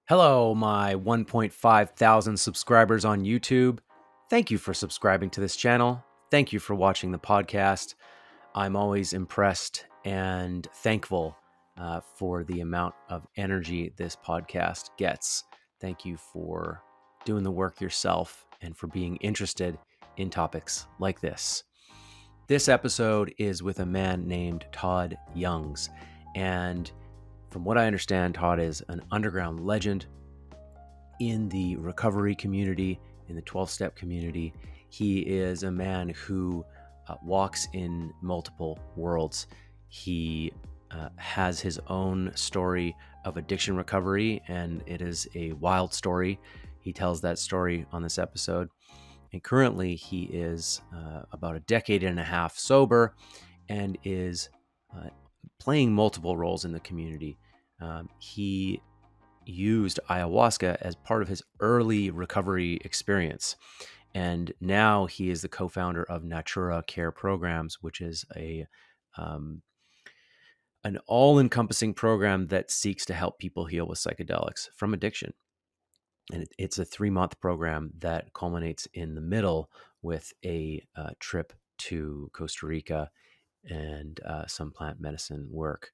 Hello, my 1.5 thousand subscribers on YouTube. Thank you for subscribing to this channel. Thank you for watching the podcast. I'm always impressed and thankful for the amount of energy this podcast gets. Thank you for doing the work yourself and for being interested in topics like this. This episode is with a man named Todd Youngs, and from what I understand, Todd is an underground legend in the recovery community, in the 12-step community. He is a man who walks in multiple worlds. He has his own story of addiction recovery, and it is a wild story. He tells that story on this episode. And currently, he is about a decade and a half sober and is playing multiple roles in the community. He used ayahuasca as part of his early recovery experience. And now he is the co-founder of Natura Care Programs, which is an all-encompassing program that seeks to help people heal with psychedelics from addiction. And it's a 3-month program that culminates in the middle with a trip to Costa Rica and some plant medicine work.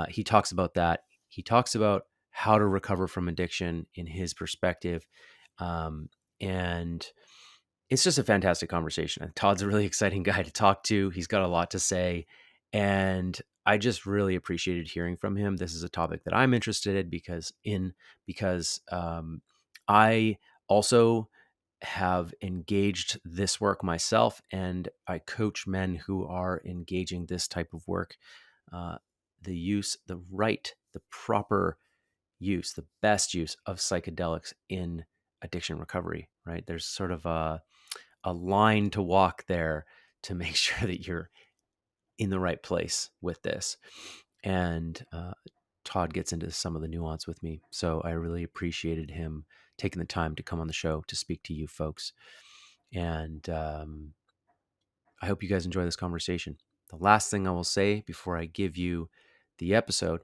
He talks about that. He talks about how to recover from addiction in his perspective. And it's just a fantastic conversation. Todd's a really exciting guy to talk to. He's got a lot to say. And I just really appreciated hearing from him. This is a topic that I'm interested in because I also have engaged this work myself, and I coach men who are engaging this type of work. The proper use, the best use of psychedelics in addiction recovery, right? There's sort of a line to walk there to make sure that you're in the right place with this. And Todd gets into some of the nuance with me. So I really appreciated him taking the time to come on the show to speak to you folks. And I hope you guys enjoy this conversation. The last thing I will say before I give you the episode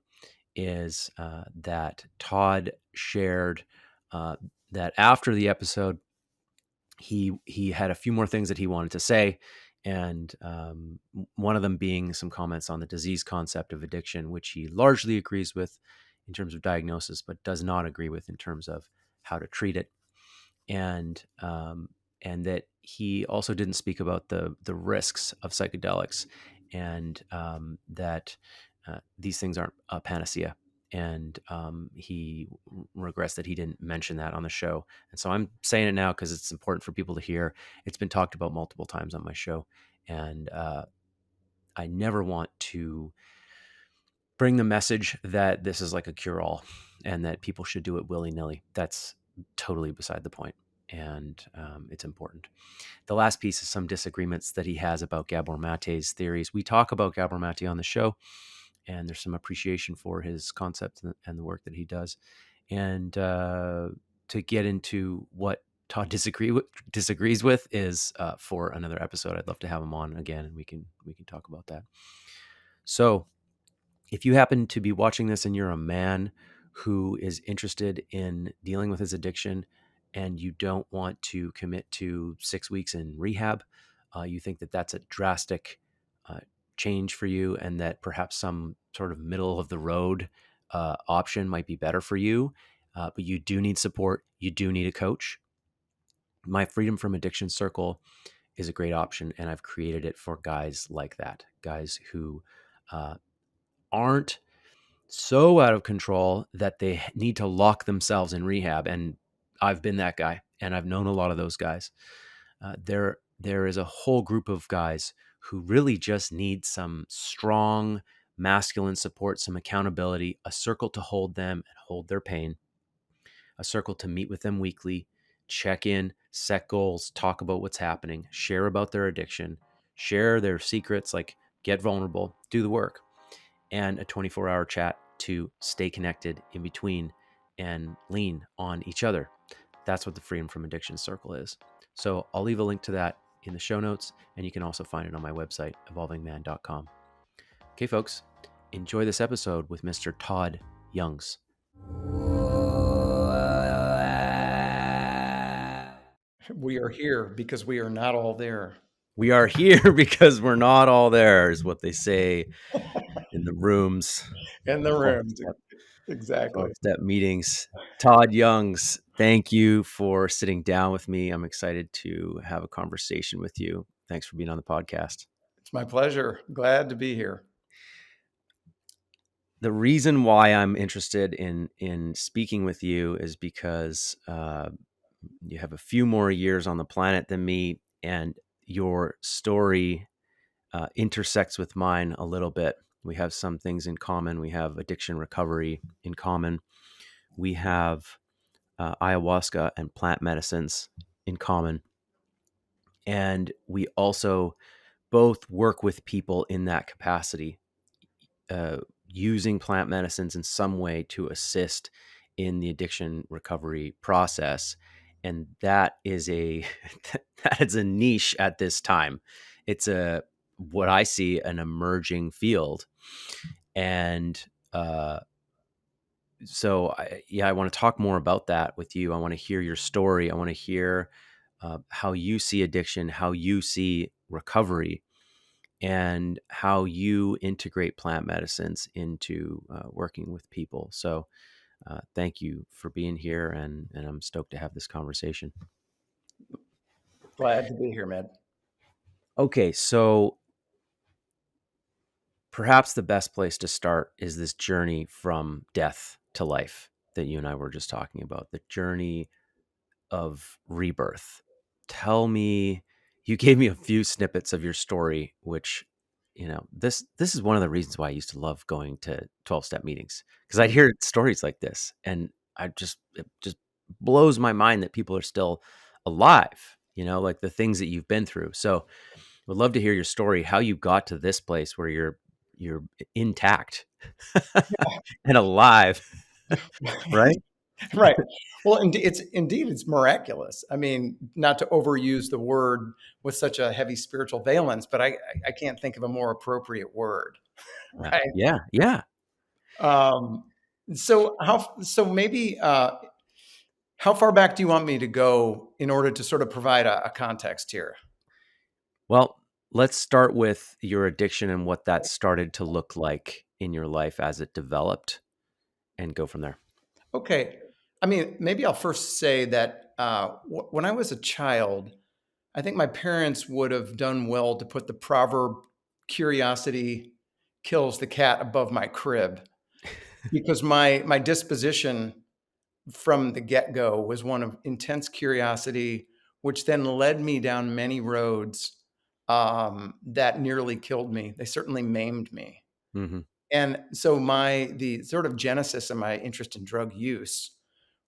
is that Todd shared that after the episode, he had a few more things that he wanted to say, and one of them being some comments on the disease concept of addiction, which he largely agrees with in terms of diagnosis, but does not agree with in terms of how to treat it, and that he also didn't speak about the risks of psychedelics, and that these things aren't a panacea. And he regrets that he didn't mention that on the show. And so I'm saying it now because it's important for people to hear. It's been talked about multiple times on my show. And I never want to bring the message that this is like a cure-all and that people should do it willy-nilly. That's totally beside the point. And it's important. The last piece is some disagreements that he has about Gabor Mate's theories. We talk about Gabor Mate on the show, and there's some appreciation for his concept and the work that he does. And to get into what Todd disagrees with is for another episode. I'd love to have him on again, and we can talk about that. So if you happen to be watching this and you're a man who is interested in dealing with his addiction and you don't want to commit to 6 weeks in rehab, you think that that's a drastic change for you, and that perhaps some sort of middle of the road option might be better for you, but you do need support. You do need a coach. My Freedom from Addiction Circle is a great option, and I've created it for guys like that, guys who aren't so out of control that they need to lock themselves in rehab. And I've been that guy, and I've known a lot of those guys. There is a whole group of guys who really just need some strong masculine support, some accountability, a circle to hold them and hold their pain, a circle to meet with them weekly, check in, set goals, talk about what's happening, share about their addiction, share their secrets, like get vulnerable, do the work, and a 24-hour chat to stay connected in between and lean on each other. That's what the Freedom from Addiction Circle is. So I'll leave a link to that in the show notes, and you can also find it on my website, evolvingman.com. Okay, folks, enjoy this episode with Mr. Todd Youngs. We are here because we are not all there. We are here because we're not all there, is what they say in the rooms, In the 12 rooms. step, Exactly. 12-step meetings. Todd Youngs, thank you for sitting down with me. I'm excited to have a conversation with you. Thanks for being on the podcast. It's my pleasure. Glad to be here. The reason why I'm interested in speaking with you is because you have a few more years on the planet than me, and your story intersects with mine a little bit. We have some things in common. We have addiction recovery in common. We have ayahuasca and plant medicines in common. And we also both work with people in that capacity, using plant medicines in some way to assist in the addiction recovery process. And that is a that is a niche at this time. It's a what I see an emerging field. And so I want to talk more about that with you. I want to hear your story. I want to hear how you see addiction, how you see recovery, and how you integrate plant medicines into working with people. So thank you for being here, and I'm stoked to have this conversation. Glad to be here, Med. Okay, so perhaps the best place to start is this journey from death to life that you and I were just talking about, the journey of rebirth. Tell me, you gave me a few snippets of your story, which, this is one of the reasons why I used to love going to 12-step meetings, because I'd hear stories like this, and it just blows my mind that people are still alive, like the things that you've been through. So would love to hear your story, how you got to this place where you're intact and alive, right? Right. Well, it's miraculous. I mean, not to overuse the word with such a heavy spiritual valence, but I can't think of a more appropriate word. Yeah, Right. yeah, yeah. Um, so maybe how far back do you want me to go in order to sort of provide a context here? Well, let's start with your addiction and what that started to look like in your life as it developed, and go from there. Okay. I mean, maybe I'll first say that when I was a child, I think my parents would have done well to put the proverb curiosity kills the cat above my crib, because my disposition from the get-go was one of intense curiosity, which then led me down many roads that nearly killed me. They certainly maimed me. Hmm. And so the sort of genesis of my interest in drug use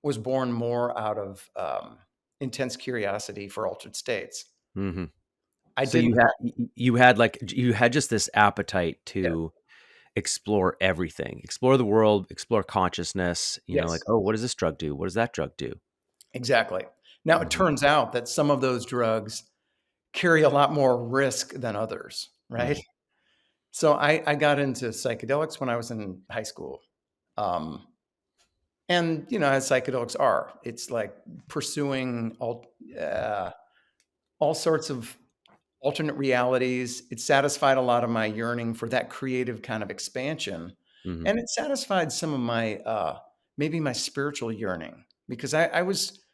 was born more out of intense curiosity for altered states. Hmm. I So didn't. you had just this appetite Yeah. to explore everything, explore the world, explore consciousness, like, Yes. oh, what does this drug do? What does that drug do? Exactly. Now it Hmm. turns out that some of those drugs carry a lot more risk than others, right? Hmm. So I got into psychedelics when I was in high school. Um, and as psychedelics are, it's like pursuing all sorts of alternate realities. It satisfied a lot of my yearning for that creative kind of expansion. Hmm. And it satisfied some of my, maybe my spiritual yearning, because I was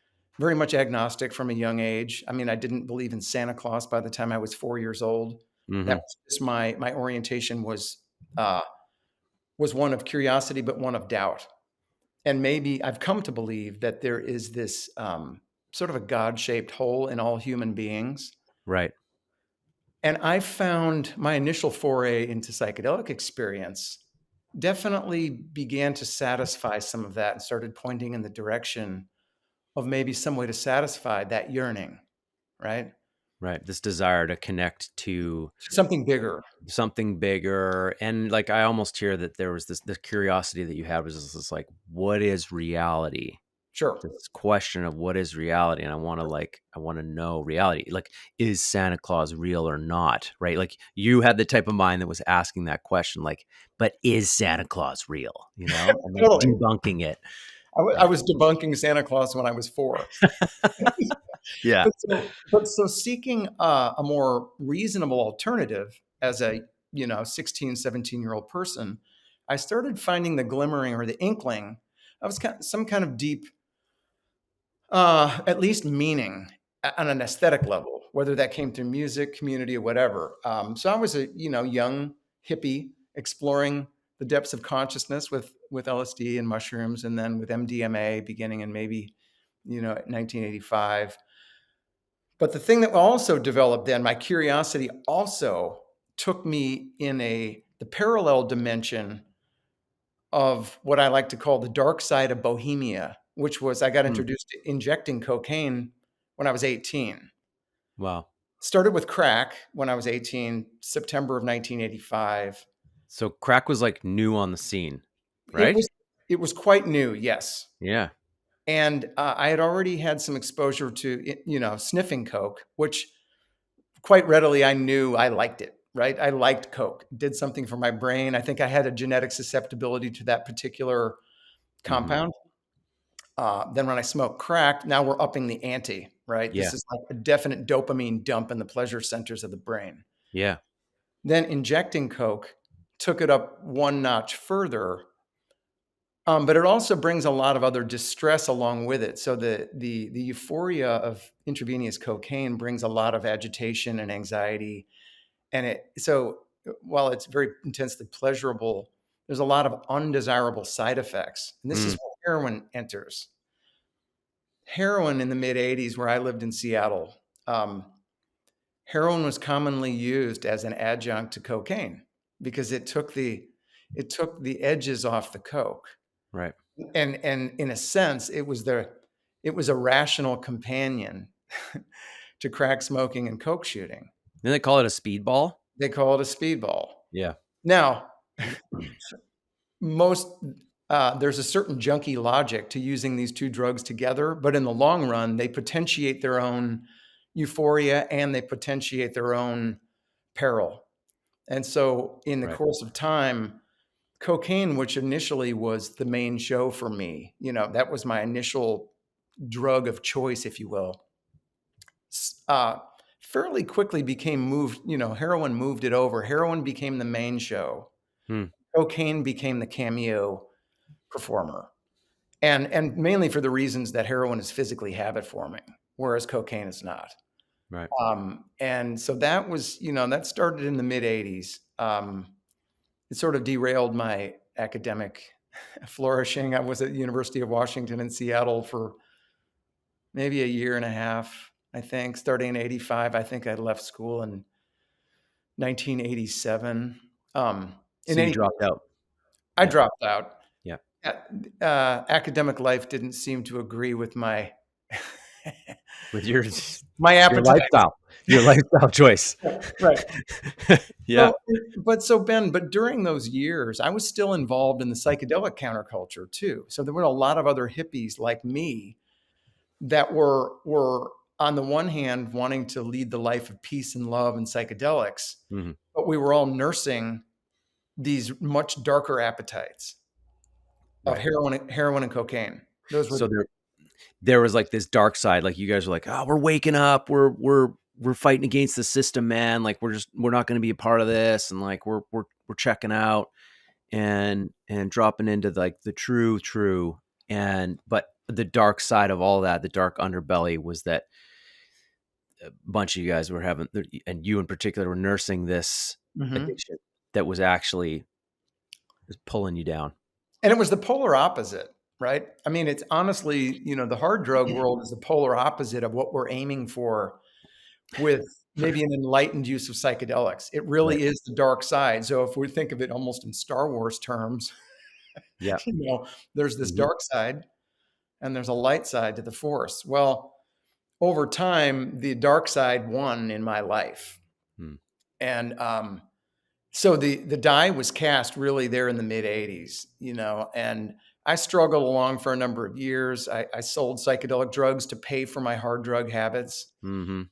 very much agnostic from a young age. I mean, I didn't believe in Santa Claus by the time I was 4 years old. That Hmm. was just my orientation was one of curiosity, but one of doubt. And maybe I've come to believe that there is this sort of a God-shaped hole in all human beings. Right. And I found my initial foray into psychedelic experience definitely began to satisfy some of that and started pointing in the direction of maybe some way to satisfy that yearning, right? Right. This desire to connect to Something bigger. something bigger. And like, I almost hear that there was this curiosity that you had was this like, what is reality? Sure. This question of what is reality, and I want to know reality. Like, is Santa Claus real or not? Right? Like, you had the type of mind that was asking that question, like, but is Santa Claus real? And like Totally. debunking it. I Yeah. was debunking Santa Claus when I was 4. Yeah. But so seeking a more reasonable alternative as a, 16, 17-year-old person, I started finding the glimmering or the inkling of some kind of deep, at least meaning on an aesthetic level, whether that came through music, community, or whatever. So I was a, young hippie exploring the depths of consciousness with LSD and mushrooms, and then with MDMA beginning in maybe, 1985. But the thing that also developed then, my curiosity also took me in the parallel dimension of what I like to call the dark side of bohemia, which was I got Hmm. introduced to injecting cocaine when I was 18. Wow. Started with crack when I was 18, September of 1985. So crack was like new on the scene, It right? was it was quite new, yes. Yeah. And I had already had some exposure to, sniffing coke, which quite readily I knew I liked it, right? I liked coke. It did something for my brain. I think I had a genetic susceptibility to that particular Hmm. compound. Then when I smoked crack, now we're upping the ante, right? Yeah. This is like a definite dopamine dump in the pleasure centers of the brain. Yeah. Then injecting coke took it up one notch further. But it also brings a lot of other distress along with it. So the euphoria of intravenous cocaine brings a lot of agitation and anxiety. And while it's very intensely pleasurable, there's a lot of undesirable side effects. And this is Mm. where heroin enters. Heroin in the mid 80s, where I lived in Seattle, um, heroin was commonly used as an adjunct to cocaine because it took the edges off the coke. Right. And in a sense, it was a rational companion to crack smoking and coke shooting. Then they call it a speedball. They call it a speedball. Yeah. Now, most there's a certain junkie logic to using these two drugs together, but in the long run, they potentiate their own euphoria and they potentiate their own peril. And so, in the Right. course of time, cocaine, which initially was the main show for me, that was my initial drug of choice, if you will, uh, fairly quickly became moved. Heroin moved it over. Heroin became the main show. Hmm. Cocaine became the cameo performer, and mainly for the reasons that heroin is physically habit forming, whereas cocaine is not. Right. And so that started in the mid '80s. It sort of derailed my academic flourishing. I was at the University of Washington in Seattle for maybe a year and a half, I think, starting in '85. I think I left school in 1987. In So you any dropped out. I Yeah. dropped out. Yeah. Academic life didn't seem to agree with my With your my your appetite. lifestyle, your lifestyle choice. Right. Yeah. So, but during those years, I was still involved in the psychedelic counterculture too. So there were a lot of other hippies like me that were on the one hand wanting to lead the life of peace and love and psychedelics, Mhm. but we were all nursing these much darker appetites of Right. heroin and cocaine. Those were So there was like this dark side. Like you guys were like, oh, we're waking up. We're fighting against the system, man. Like we're not going to be a part of this, and like we're checking out and dropping into like the true. And but the dark side of all that, the dark underbelly, was that a bunch of you guys were having, and you in particular, were nursing this Mhm. addiction that was actually just pulling you down. And it was the polar opposite, right? I mean, it's honestly, the hard drug world is the polar opposite of what we're aiming for with maybe an enlightened use of psychedelics. It Right. really is the dark side. So if we think of it almost in Star Wars terms, Yeah. you know, there's this Hmm. dark side and there's a light side to the force. Well, over time, the dark side won in my life. Hmm. And so the die was cast really there in the mid 80s, and I struggled along for a number of years. I sold psychedelic drugs to pay for my hard drug habits. Hmm.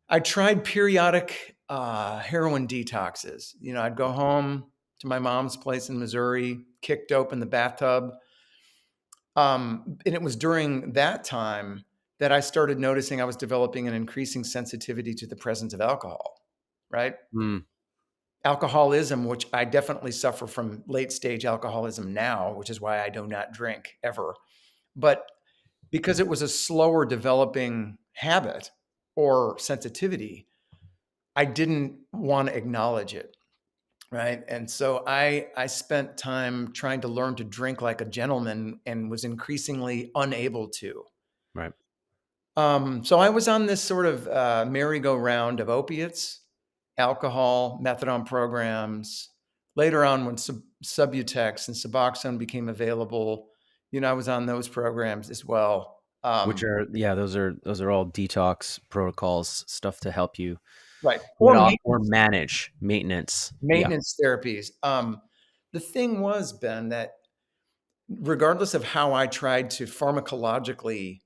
I tried periodic heroin detoxes. I'd go home to my mom's place in Missouri, kick dope in the bathtub, And it was during that time that I started noticing I was developing an increasing sensitivity to the presence of alcohol, right? Mm, Alcoholism, which I definitely suffer from late stage alcoholism now, which is why I do not drink ever. But because it was a slower developing habit or sensitivity, I didn't want to acknowledge it. Right. And so I spent time trying to learn to drink like a gentleman and was increasingly unable to. right. So I was on this sort of merry-go-round of opiates, alcohol, methadone programs. Later on, when Subutex and Suboxone became available, I was on those programs as well. Which are, yeah, those are all detox protocols, stuff to help you Right. get Or off or manage maintenance. Yeah. maintenance therapies. The thing was, Ben, that regardless of how I tried to pharmacologically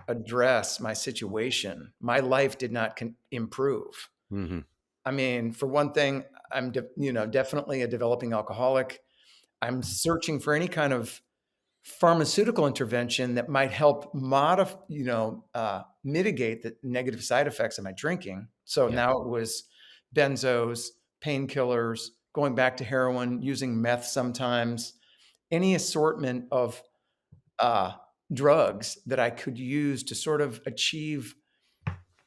address my situation, my life did not improve. Hmm. I mean, for one thing, I'm definitely a developing alcoholic. I'm searching for any kind of pharmaceutical intervention that might help mitigate the negative side effects of my drinking. So Yeah. now it was benzos, painkillers, going back to heroin, using meth sometimes, any assortment of uh, drugs that I could use to sort of achieve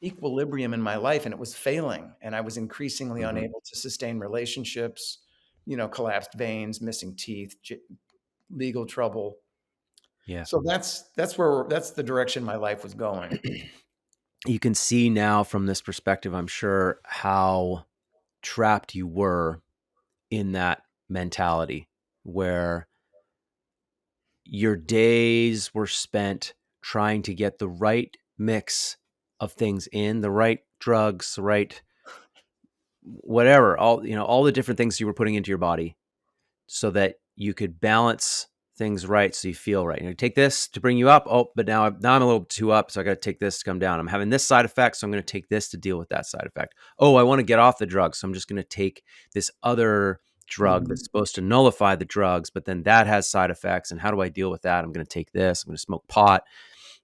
equilibrium in my life, and it was failing. And I was increasingly Hmm. unable to sustain relationships, collapsed veins, missing teeth, legal trouble. Yeah. So that's the direction my life was going. You can see now from this perspective, I'm sure, how trapped you were in that mentality where your days were spent trying to get the right mix of things in, the right drugs, the right whatever, all the different things you were putting into your body so that you could balance things right so you feel right. Take this to bring you up. Oh, but now I'm a little too up, so I got to take this to come down. I'm having this side effect, so I'm going to take this to deal with that side effect. Oh, I want to get off the drugs, so I'm just going to take this other drug Mhm. that's supposed to nullify the drugs, but then that has side effects. And how do I deal with that? I'm going to take this. I'm going to smoke pot.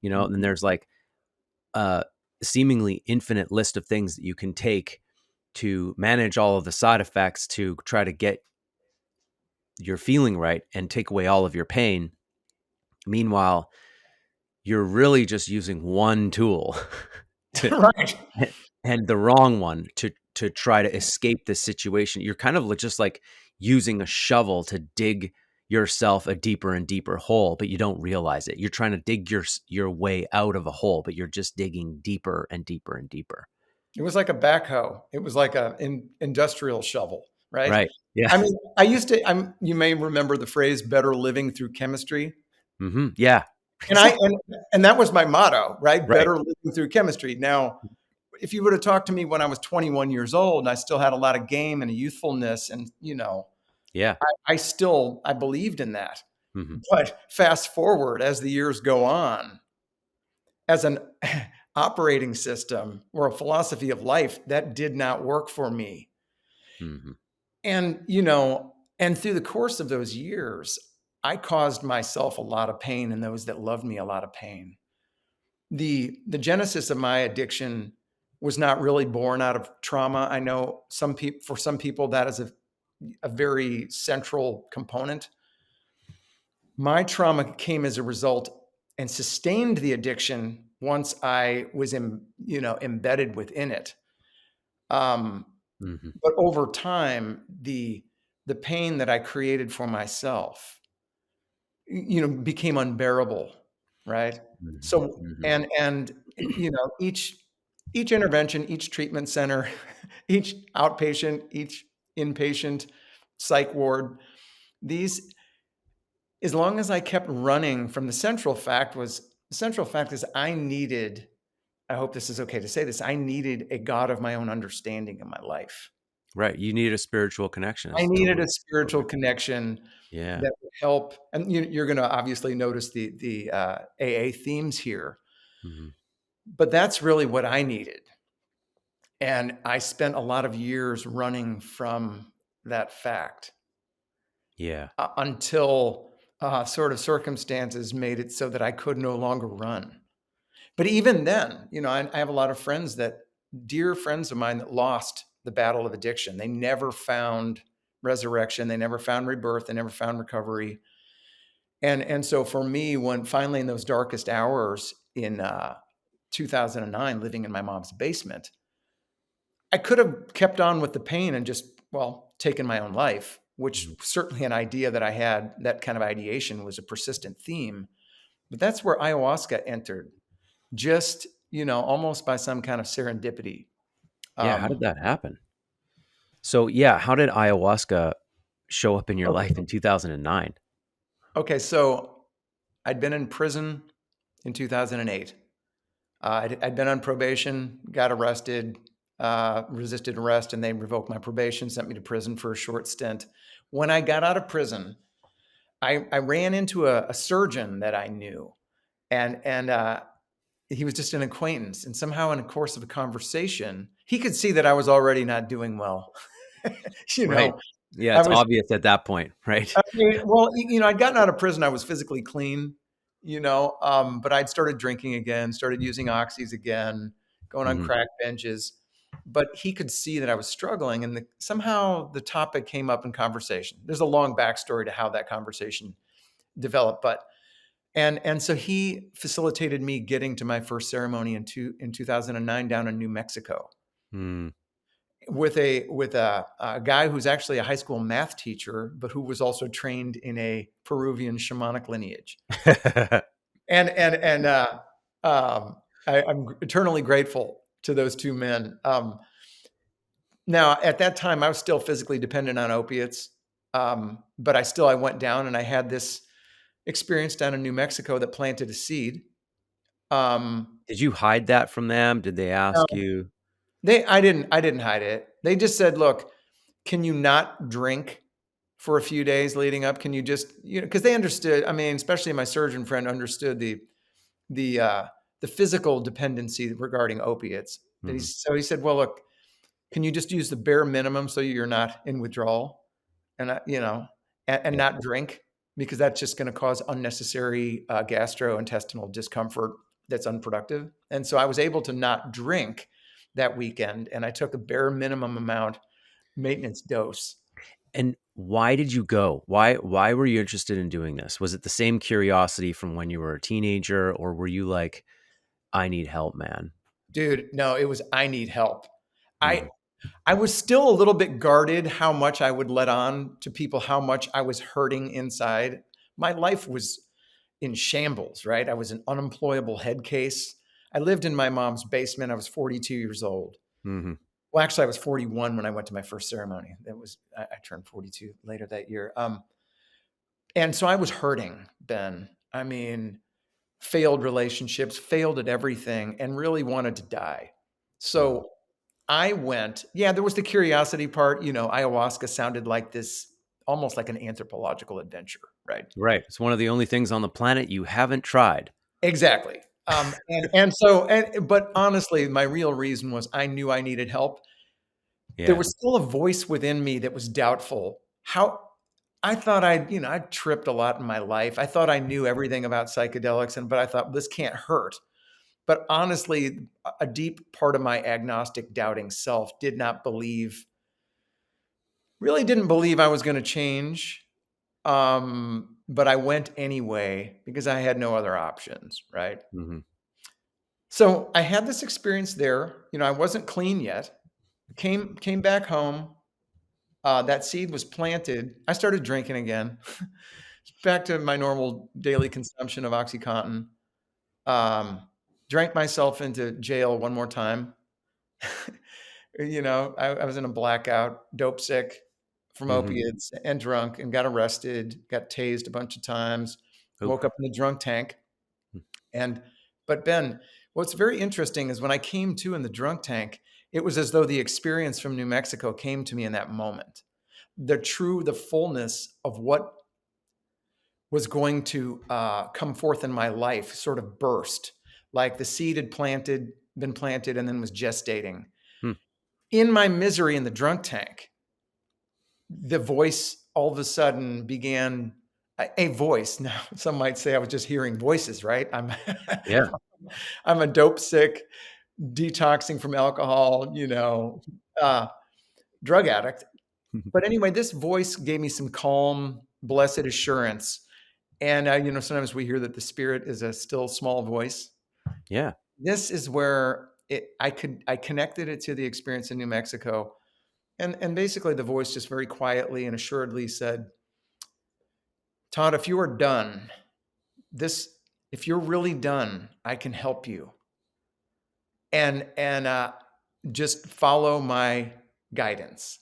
And then Mhm. there's like a seemingly infinite list of things that you can take to manage all of the side effects to try to get your feeling right and take away all of your pain. Meanwhile, you're really just using one tool to Right. and the wrong one to try to escape this situation. You're kind of just like using a shovel to dig yourself a deeper and deeper hole, but you don't realize it. You're trying to dig your way out of a hole, but you're just digging deeper and deeper and deeper. It was like a backhoe. It was like a industrial shovel, right? Right. Yeah. I mean, I used to. You may remember the phrase "better living through chemistry," Hmm. Yeah. and and that was my motto, right? Right. Better living through chemistry. Now, if you would have talked to me when I was 21 years old and I still had a lot of game and a youthfulness, and Yeah. I believed in that. Hmm. But fast forward as the years go on, as an operating system or a philosophy of life, that did not work for me. Hmm. And through the course of those years, I caused myself a lot of pain and those that loved me a lot of pain. The genesis of my addiction was not really born out of trauma. I know for some people that is a very central component. My trauma came as a result and sustained the addiction once I was embedded within it. Um, Hmm. but over time, the pain that I created for myself, became unbearable, right? Hmm. So Hmm. and each intervention, each treatment center, each outpatient, each inpatient psych ward, these as long as I kept running from the central fact is I hope this is okay to say this, I needed a God of my own understanding in my life. Right. You need a spiritual connection. I It's needed totally a spiritual appropriate. connection Yeah. that would help. And you're going to obviously notice the AA themes here, Hmm. but that's really what I needed. And I spent a lot of years running from that fact Yeah. until sort of circumstances made it so that I could no longer run. But even then, I have a lot of friends dear friends of mine that lost the battle of addiction. They never found resurrection. They never found rebirth. They never found recovery. And so for me, when finally in those darkest hours in 2009, living in my mom's basement, I could have kept on with the pain and just, well, taken my own life, which Mhm. certainly an idea that I had, that kind of ideation was a persistent theme. But that's where ayahuasca entered, just, almost by some kind of serendipity. Yeah, how did Um, that happen? So, yeah, how did ayahuasca show up in your okay. life in 2009? Okay. So I'd been in prison in 2008. I'd been on probation, got arrested, resisted arrest, and they revoked my probation, sent me to prison for a short stint. When I got out of prison, I ran into a surgeon that I knew, and he was just an acquaintance. And somehow, in the course of a conversation, he could see that I was already not doing well. you Right. know, Yeah, I it's was obvious at that point, right? I mean, well, I'd gotten out of prison. I was physically clean, but I'd started drinking again, started using oxys again, going on Mhm. crack benches. But he could see that I was struggling, and somehow the topic came up in conversation. There's a long backstory to how that conversation developed, but and so he facilitated me getting to my first ceremony in 2009 down in New Mexico Mm. with a guy who's actually a high school math teacher, but who was also trained in a Peruvian shamanic lineage. And I'm eternally grateful to those two men. Now, at that time, I was still physically dependent on opiates, but I went down and I had this experience down in New Mexico that planted a seed. Um, Did you hide that from them? Did they ask now, you? I didn't hide it. They just said, "Look, can you not drink for a few days leading up? Can you just, because they understood. I mean, especially my surgeon friend understood the uh, the physical dependency regarding opiates. Mhm. So he said, "Well, look, can you just use the bare minimum so you're not in withdrawal and and Yeah. not drink because that's just going to cause unnecessary gastrointestinal discomfort that's unproductive." And so I was able to not drink that weekend, and I took a bare minimum amount maintenance dose. And why did you go? Why were you interested in doing this? Was it the same curiosity from when you were a teenager, or were you like, "I need help, man"? Dude, no, it was I need help. I Mhm. I was still a little bit guarded how much I would let on to people, how much I was hurting inside. My life was in shambles, right? I was an unemployable head case. I lived in my mom's basement. I was 42 years old. Mhm. Well, actually, I was 41 when I went to my first ceremony. I turned 42 later that year. And so I was hurting, Ben. I mean, failed relationships, failed at everything, and really wanted to die. Mhm. So I went, yeah, there was the curiosity part. Ayahuasca sounded like this, almost like an anthropological adventure, right? Right. It's one of the only things on the planet you haven't tried. Exactly. But honestly, my real reason was I knew I needed help. There Yeah. was still a voice within me that was doubtful. How I thought I'd tripped a lot in my life. I thought I knew everything about psychedelics, but I thought this can't hurt. But honestly, a deep part of my agnostic, doubting self really didn't believe I was going to change. But I went anyway because I had no other options, right? Mhm. So I had this experience there. I wasn't clean yet. Came back home. That seed was planted. I started drinking again. Back to my normal daily consumption of OxyContin. Um, Drank myself into jail one more time. I was in a blackout, dope sick from Mhm. opiates and drunk and got arrested, got tased a bunch of times, woke up Oof. in the drunk tank. And, but Ben, what's very interesting is when I came to in the drunk tank, it was as though the experience from New Mexico came to me in that moment. The fullness of what was going to come forth in my life sort of burst, like the seed had been planted, and then was gestating. Hmm. In my misery in the drunk tank, the voice all of a sudden began a voice. Now, some might say I was just hearing voices, right? Yeah. I'm a dope sick, detoxing from alcohol, uh, drug addict. But anyway, this voice gave me some calm, blessed assurance. And, sometimes we hear that the spirit is a still small voice. Yeah. This is where I connected it to the experience in New Mexico. And basically the voice just very quietly and assuredly said, Todd, if you are done, this, if you're really done, I can help you. And just follow my guidance.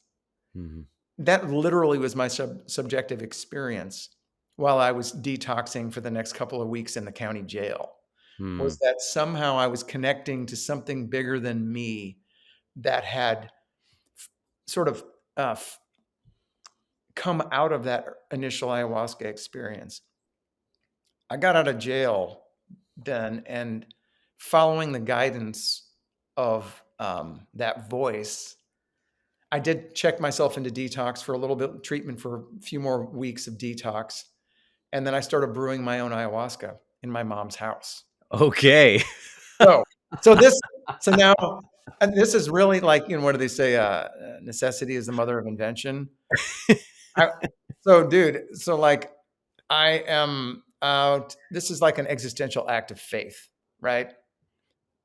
Mhm. That literally was my subjective experience while I was detoxing for the next couple of weeks in the county jail, was Mm. that somehow I was connecting to something bigger than me that had sort of uh, come out of that initial ayahuasca experience. I got out of jail then, and following the guidance of that voice, I did check myself into detox for a little bit, treatment for a few more weeks of detox. And then I started brewing my own ayahuasca in my mom's house. Okay. So, so this, so now, and this is really like, what do they say? Necessity is the mother of invention. I, so dude, so like I am out, this is like an existential act of faith, right?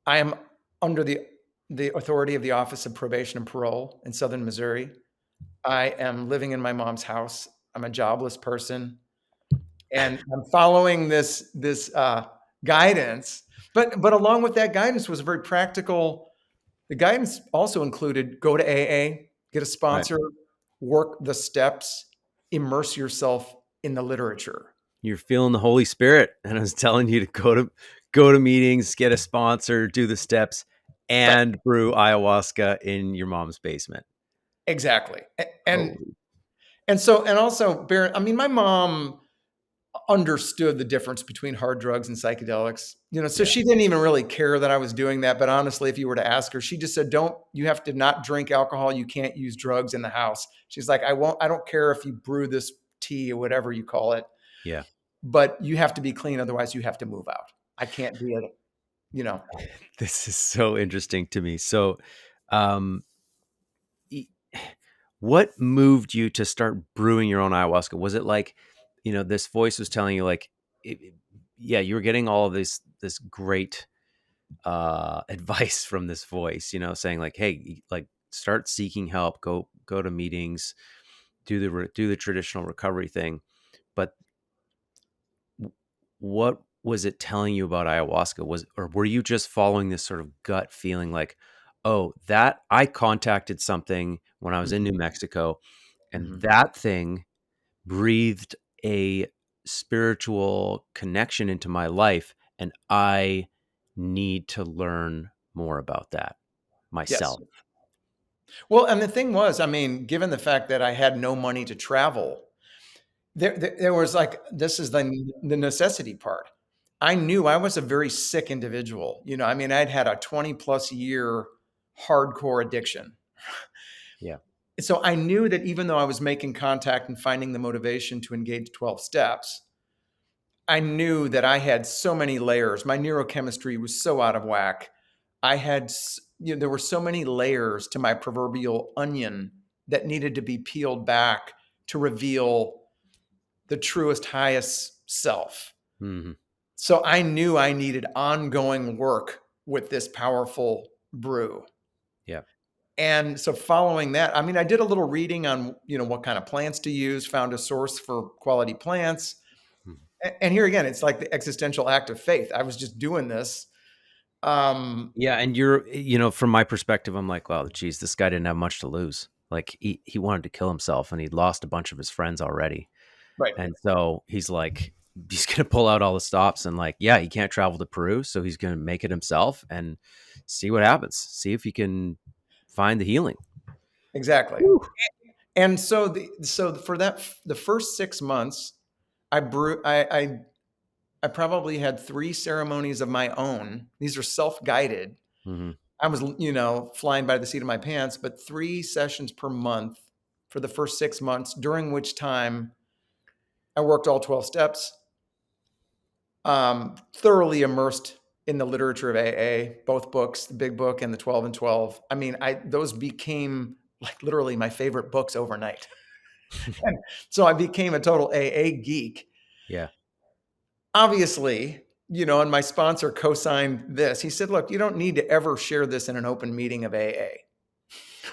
I am under the authority of the Office of Probation and Parole in Southern Missouri. I am living in my mom's house. I'm a jobless person, and I'm following this guidance. But along with that guidance was very practical. The guidance also included go to AA, get a Right. sponsor, work the steps, immerse yourself in the literature. You're feeling the Holy Spirit, and I was telling you to go to meetings, get a sponsor, do the steps, Right. and brew ayahuasca in your mom's basement. Exactly. And Holy. and so and also, Baron, I mean, my mom understood the difference between hard drugs and psychedelics. So Yeah. she didn't even really care that I was doing that. But honestly, if you were to ask her, she just said, you have to not drink alcohol. You can't use drugs in the house. She's like, I don't care if you brew this tea or whatever you call it, Yeah. but you have to be clean. Otherwise you have to move out. I can't be it, you know, This is so interesting to me. So, um, e- what moved you to start brewing your own ayahuasca? Was it like, this voice was telling you like, yeah, you were getting all of this great advice from this voice, saying like, hey, like start seeking help, go to meetings, do the traditional recovery thing. But what was it telling you about ayahuasca? Or were you just following this sort of gut feeling like, oh, that I contacted something when I was in New Mhm, Mexico, and mhm. that thing breathed a spiritual connection into my life, and I need to learn more about that Yes. myself. Well, and the thing was, I mean, given the fact that I had no money to travel, there was like, this is the necessity part. I knew I was a very sick individual. I mean, I'd had a 20 plus year hardcore addiction. Yeah. So I knew that even though I was making contact and finding the motivation to engage 12 steps, I knew that I had so many layers. My neurochemistry was so out of whack. There were so many layers to my proverbial onion that needed to be peeled back to reveal the truest, highest self. Hmm. So I knew I needed ongoing work with this powerful brew. Yeah. And so following that, I mean, I did a little reading on, what kind of plants to use, found a source for quality plants. Mhm. And here again, it's like the existential act of faith. I was just doing this. Yeah. And from my perspective, I'm like, well, geez, this guy didn't have much to lose. Like he wanted to kill himself, and he'd lost a bunch of his friends already. Right. And so he's like, he's going to pull out all the stops, and like, yeah, he can't travel to Peru. So he's going to make it himself and see what happens. See if he can find the healing. Exactly. Whew. And so for the first 6 months, I probably had 3 ceremonies of my own. These are self-guided. Hmm. I was, flying by the seat of my pants, but 3 sessions per month for the first 6 months, during which time I worked all 12 steps, thoroughly immersed in the literature of AA, both books, the big book and the 12 and 12. I mean, those became like literally my favorite books overnight. And so I became a total AA geek. Yeah. Obviously, and my sponsor co-signed this. He said, look, you don't need to ever share this in an open meeting of AA.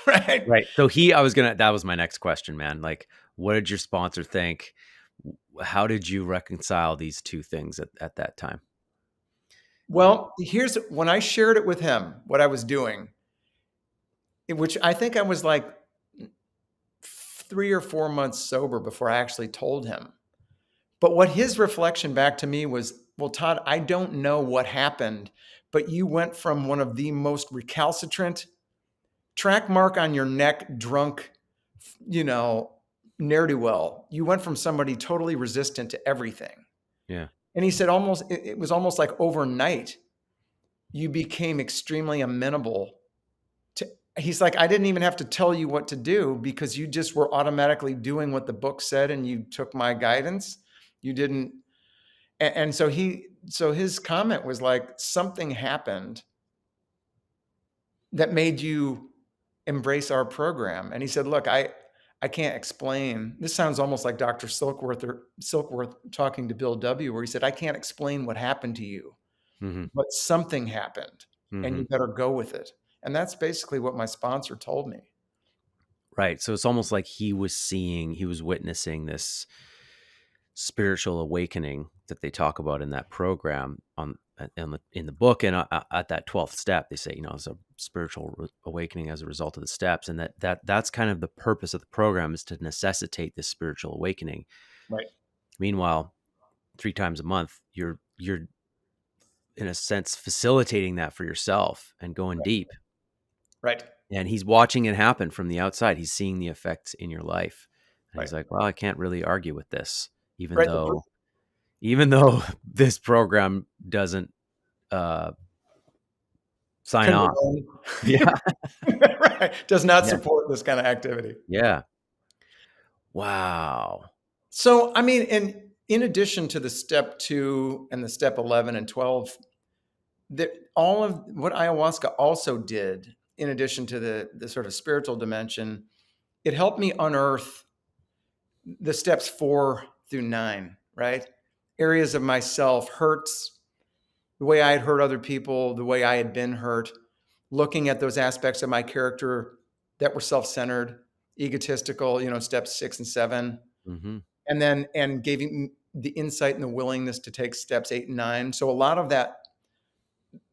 Right. Right. So that was my next question, man. Like, what did your sponsor think? How did you reconcile these two things at that time? Well, here's when I shared it with him, what I was doing, which I think I was like 3 or 4 months sober before I actually told him. But what his reflection back to me was, well, Todd, I don't know what happened, but you went from one of the most recalcitrant, track mark on your neck, drunk, ne'er-do-well. You went from somebody totally resistant to everything. Yeah. And he said it was almost like overnight, you became extremely amenable to, he's like, I didn't even have to tell you what to do because you just were automatically doing what the book said and you took my guidance. You didn't. And so his comment was like, something happened that made you embrace our program. And he said, look, I can't explain. This sounds almost like Dr. Silkworth talking to Bill W., where he said, I can't explain what happened to you, Mm-hmm. but something happened and Mm-hmm. you better go with it. And that's basically what my sponsor told me. Right. So it's almost like he was witnessing this spiritual awakening that they talk about in that program in the book, and at that 12th step they say, it's a spiritual awakening as a result of the steps, and that's kind of the purpose of the program, is to necessitate this spiritual awakening. Right. Meanwhile, 3 times a month you're in a sense facilitating that for yourself and going deep, Right. and he's watching it happen from the outside. He's seeing the effects in your life, and Right. he's like, well, I can't really argue with this, even Right. though even though this program doesn't sign off. Condone. Yeah. Right. Does not Yeah. support this kind of activity. Yeah. Wow. So, I mean, and in addition to the step 2 and the step 11 and 12, all of what ayahuasca also did, in addition to the sort of spiritual dimension, it helped me unearth the steps 4 through 9, right? Areas of myself, hurts, the way I had hurt other people, the way I had been hurt, looking at those aspects of my character that were self-centered, egotistical, steps 6 and 7, Mm-hmm. and gave me the insight and the willingness to take steps 8 and 9. So a lot of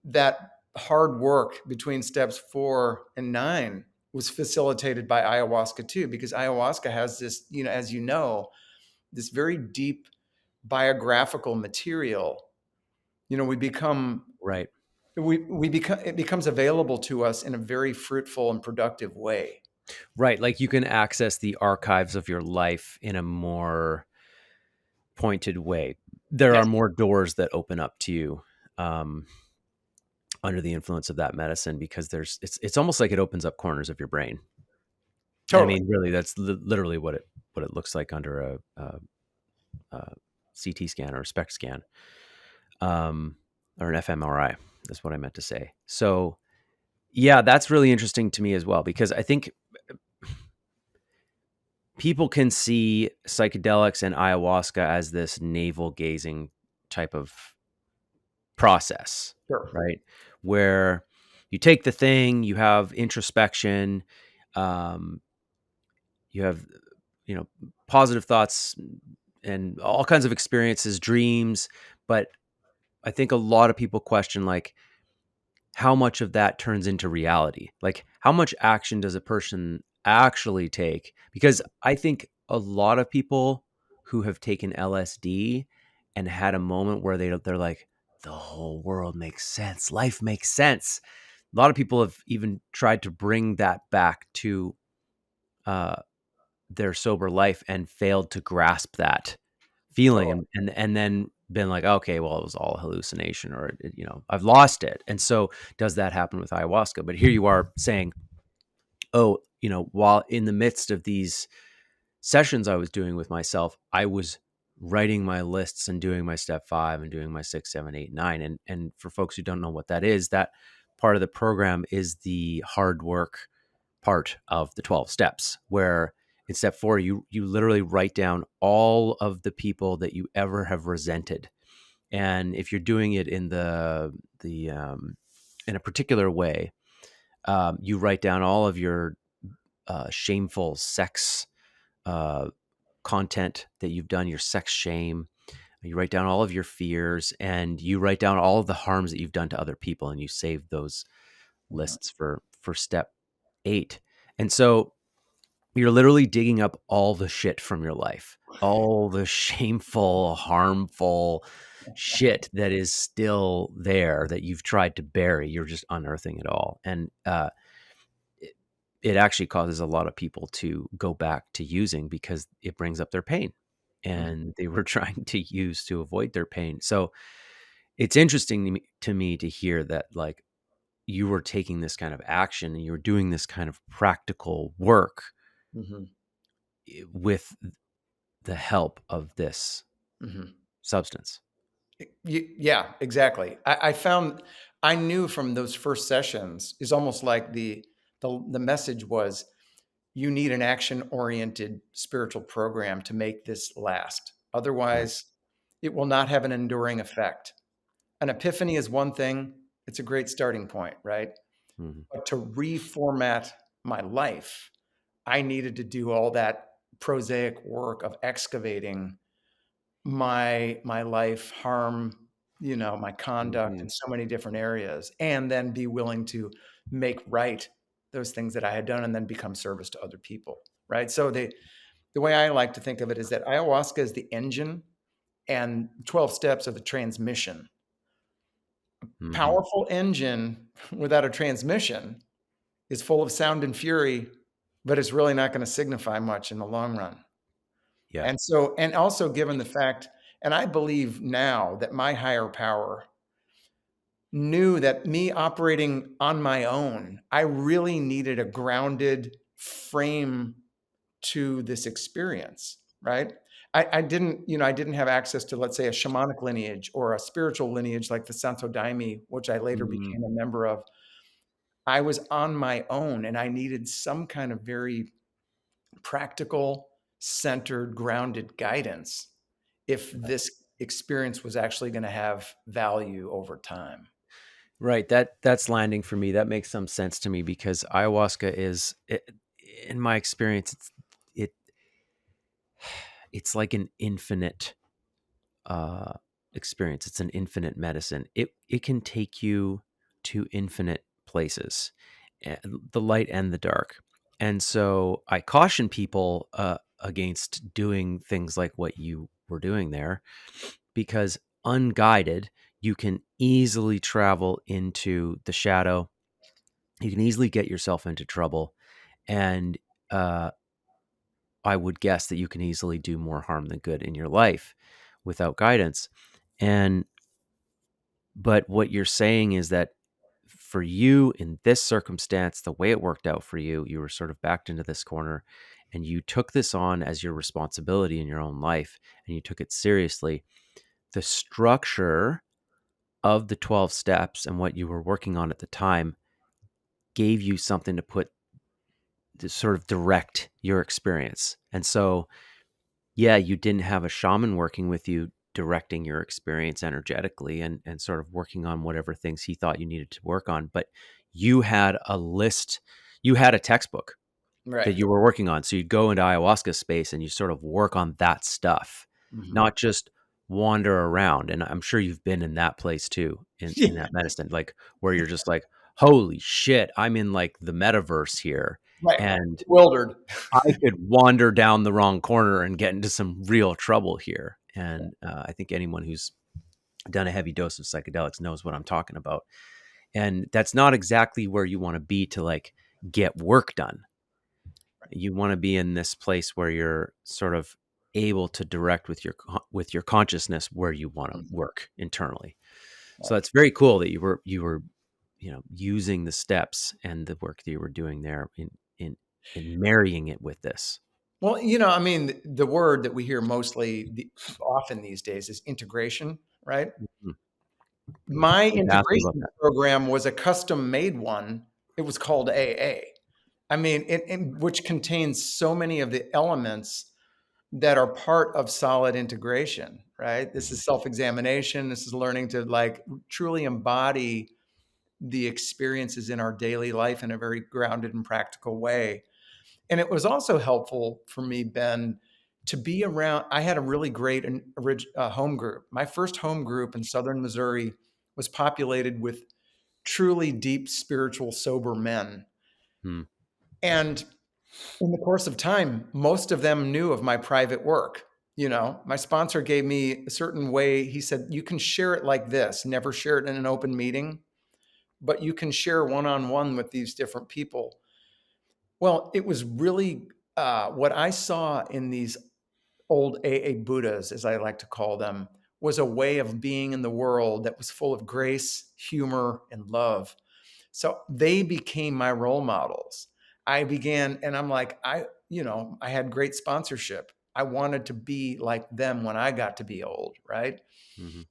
that hard work between steps 4 and 9 was facilitated by ayahuasca too, because ayahuasca has this, as this very deep biographical material. We become Right. it becomes available to us in a very fruitful and productive way. Right. Like, you can access the archives of your life in a more pointed way. There are Yes, more doors that open up to you um, under the influence of that medicine, because it's almost like it opens up corners of your brain. I totally. mean, really, that's literally what it looks like under a CT scan or a SPECT scan, or an fMRI. That's what I meant to say. So, yeah, that's really interesting to me as well, because I think people can see psychedelics and ayahuasca as this navel gazing type of process, Sure. right? Where you take the thing, you have introspection, um, you have, positive thoughts and all kinds of experiences, dreams. But I think a lot of people question, like, how much of that turns into reality? Like, how much action does a person actually take? Because I think a lot of people who have taken LSD and had a moment where they're like, the whole world makes sense, life makes sense. A lot of people have even tried to bring that back to uh, their sober life and failed to grasp that feeling, Totally. and then been like, okay, well, it was all hallucination, or I've lost it. And so, does that happen with ayahuasca? But here you are saying, oh, while in the midst of these sessions I was doing with myself, I was writing my lists and doing my step 5 and doing my 6, 7, 8, 9. And for folks who don't know what that is, that part of the program is the hard work part of the 12 steps, where in step 4, you literally write down all of the people that you ever have resented. And if you're doing it in the in a particular way, you write down all of your shameful sex uh, content that you've done, your sex shame. You write down all of your fears, and you write down all of the harms that you've done to other people, and you save those Yeah. lists for step 8. And so you're literally digging up all the shit from your life, all the shameful, harmful shit that is still there that you've tried to bury. You're just unearthing it all. And it, it actually causes a lot of people to go back to using because it brings up their pain. Mhm. And they were trying to use to avoid their pain. So it's interesting to me to hear that, like, you were taking this kind of action and you were doing this kind of practical work Mhm. with the help of this Mhm. substance. Yeah, exactly. I found I knew from those first sessions is almost like the message was you need an action-oriented spiritual program to make this last. Right. Otherwise, it will not have an enduring effect. An epiphany is one thing, it's a great starting point, right? Mhm. But to reformat my life, I needed to do all that prosaic work of excavating my life, harm, my conduct in Mhm. so many different areas, and then be willing to make right those things that I had done and then become service to other people, right? So the way I like to think of it is that ayahuasca is the engine and 12 steps are the transmission. Mhm. Powerful engine without a transmission is full of sound and fury, but it's really not going to signify much in the long run. Yeah. And so, and also given the fact, and I believe now that my higher power knew that me operating on my own, I really needed a grounded frame to this experience, right? I didn't have access to, let's say, a shamanic lineage or a spiritual lineage like the Santo Daime, which I later Mm. became a member of. I was on my own and I needed some kind of very practical, centered, grounded guidance if this experience was actually going to have value over time. Right. That's landing for me. That makes some sense to me because ayahuasca is, in my experience, it it's like an infinite uh, experience. It's an infinite medicine. It can take you to infinite places, the light and the dark. And so I caution people against doing things like what you were doing there, because unguided, you can easily travel into the shadow. You can easily get yourself into trouble, and uh, I would guess that you can easily do more harm than good in your life without guidance. And but what you're saying is that for you in this circumstance, the way it worked out for you, you were sort of backed into this corner and you took this on as your responsibility in your own life and you took it seriously. The structure of the 12 steps and what you were working on at the time gave you something to put to sort of direct your experience. And so, yeah, you didn't have a shaman working with you directing your experience energetically and sort of working on whatever things he thought you needed to work on, but you had a list, you had a textbook that Right. you were working on. So you'd go into ayahuasca space and you sort of work on that stuff, Mhm. not just wander around. And I'm sure you've been in that place too, in Yeah. that medicine, like where you're just like, holy shit, I'm in like the metaverse here. Right. And Bewildered. I could wander down the wrong corner and get into some real trouble here. And I think anyone who's done a heavy dose of psychedelics knows what I'm talking about. And that's not exactly where you want to be to like get work done. You want to be in this place where you're sort of able to direct with your consciousness where you want to Mhm. work internally. So Right. that's very cool that you were using the steps and the work that you were doing there in marrying it with this. Well, I mean, the word that we hear often these days is integration, right? Mhm. My I was gonna ask you about integration that. program was a custom made one. It was called AA. I mean, which contains so many of the elements that are part of solid integration, right? This Mhm. is self-examination. This is learning to like truly embody the experiences in our daily life in a very grounded and practical way. And it was also helpful for me, Ben, to be around. I had a really great home group. My first home group in Southern Missouri was populated with truly deep spiritual, sober men. Hmm. And in the course of time, most of them knew of my private work. My sponsor gave me a certain way. He said, you can share it like this, never share it in an open meeting, but you can share one on one with these different people. Well, it was really what I saw in these old AA Buddhas, as I like to call them, was a way of being in the world that was full of grace, humor, and love. So they became my role models. I began, and I'm like, I had great sponsorship. I wanted to be like them when I got to be old, right? Mhm.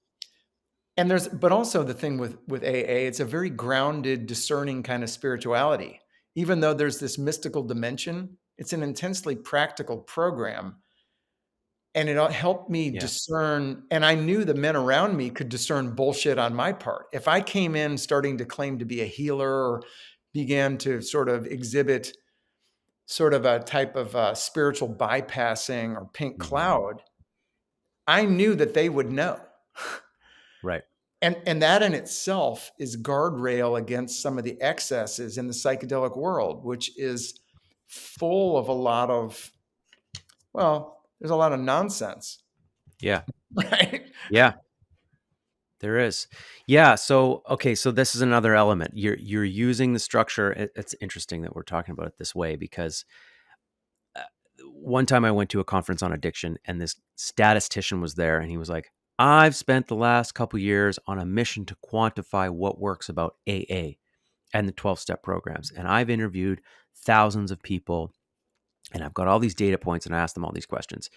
And but also the thing with AA, it's a very grounded, discerning kind of spirituality. Even though there's this mystical dimension, it's an intensely practical program, and it helped me Yeah. discern. And I knew the men around me could discern bullshit on my part. If I came in starting to claim to be a healer or began to sort of exhibit sort of a type of spiritual bypassing or pink Mhm. cloud, I knew that they would know. Right. And that in itself is guardrail against some of the excesses in the psychedelic world, which is full of there's a lot of nonsense, Yeah. right? Yeah. There is. Yeah, so okay, so this is another element. You're using the structure. It's interesting that we're talking about it this way because uh, one time I went to a conference on addiction and this statistician was there and he was like, "I've spent the last couple years on a mission to quantify what works about AA and the 12-step programs. And I've interviewed thousands of people and I've got all these data points and I asked them all these questions.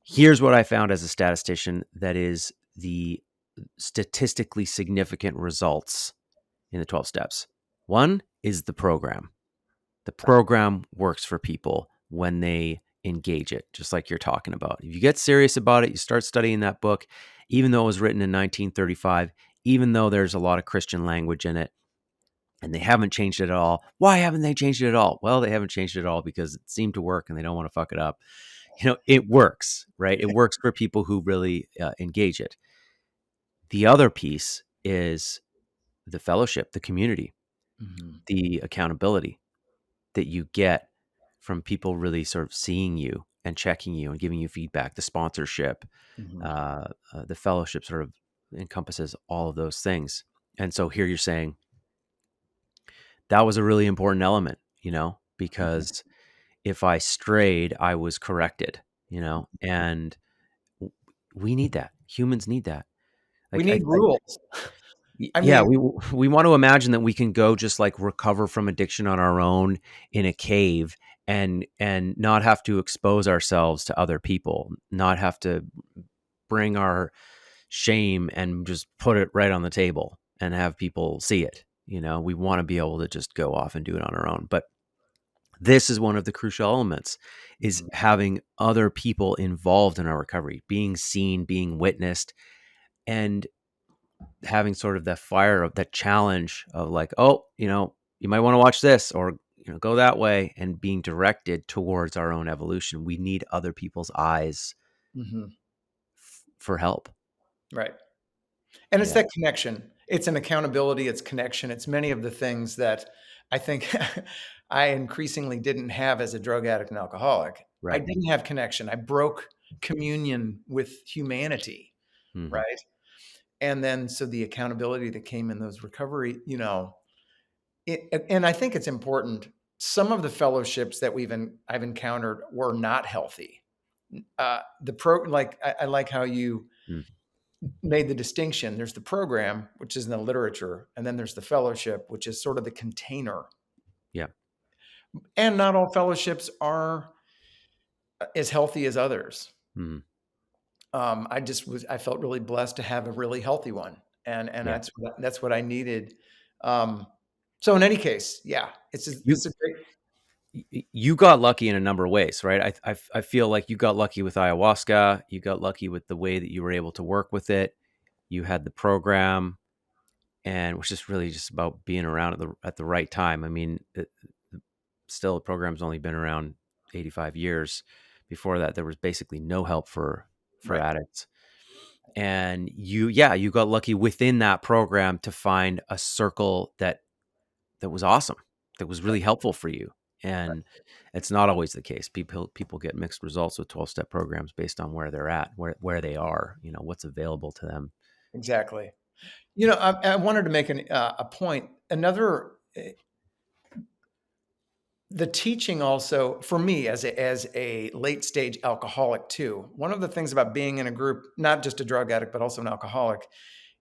Here's what I found as a statistician that is the statistically significant results in the 12 steps. One is the program. The program works for people when they engage it, just like you're talking about. If you get serious about it, you start studying that book, even though it was written in 1935, even though there's a lot of Christian language in it, and they haven't changed it at all. Why haven't they changed it at all? Well, they haven't changed it at all because it seemed to work and they don't want to fuck it up. It works, right? It works for people who really engage it. The other piece is the fellowship, the community, Mhm, the accountability that you get from people really sort of seeing you and checking you and giving you feedback, the sponsorship, mhm, the fellowship sort of encompasses all of those things. And so here you're saying that was a really important element, mhm. because if I strayed, I was corrected, and w- we need that. Humans need that. We Like, need rules. I Yeah, mean, we want to imagine that we can go just like recover from addiction on our own in a cave and not have to expose ourselves to other people, not have to bring our shame and just put it right on the table and have people see it. We want to be able to just go off and do it on our own. But this is one of the crucial elements is mhm, having other people involved in our recovery, being seen, being witnessed, and having sort of that fire of that challenge of like, oh, you might want to watch this or go that way, and being directed towards our own evolution. We need other people's eyes mhm, for help. right. And it's Yeah. that connection. It's an accountability, it's connection, it's many of the things that I think I increasingly didn't have as a drug addict and alcoholic. I Right. didn't have connection. I broke communion with humanity, Hmm. right? And then so the accountability that came in those recovery, and I think it's important. Some of the fellowships that I've encountered were not healthy. I like how you Mm. made the distinction. There's the program, which is in the literature, and then there's the fellowship, which is sort of the container. Yeah. And not all fellowships are. as healthy as others. Mhm. I felt really blessed to have a really healthy one, and Yeah. that's what I needed. Um, so in any case, yeah, You it's a great. you got lucky in a number of ways, right? I feel like you got lucky with ayahuasca. You got lucky with the way that you were able to work with it. You had the program, and it was just really just about being around at the right time. I mean, still, the program's only been around 85 years. Before that, there was basically no help for Right. addicts. And you got lucky within that program to find a circle that was awesome, that was Right. really helpful for you. Right. And it's not always the case. People get mixed results with 12-step programs based on where they're at, where they are, what's available to them. Exactly. I wanted to make a point. The teaching also for me as a late stage alcoholic too. One of the things about being in a group, not just a drug addict, but also an alcoholic,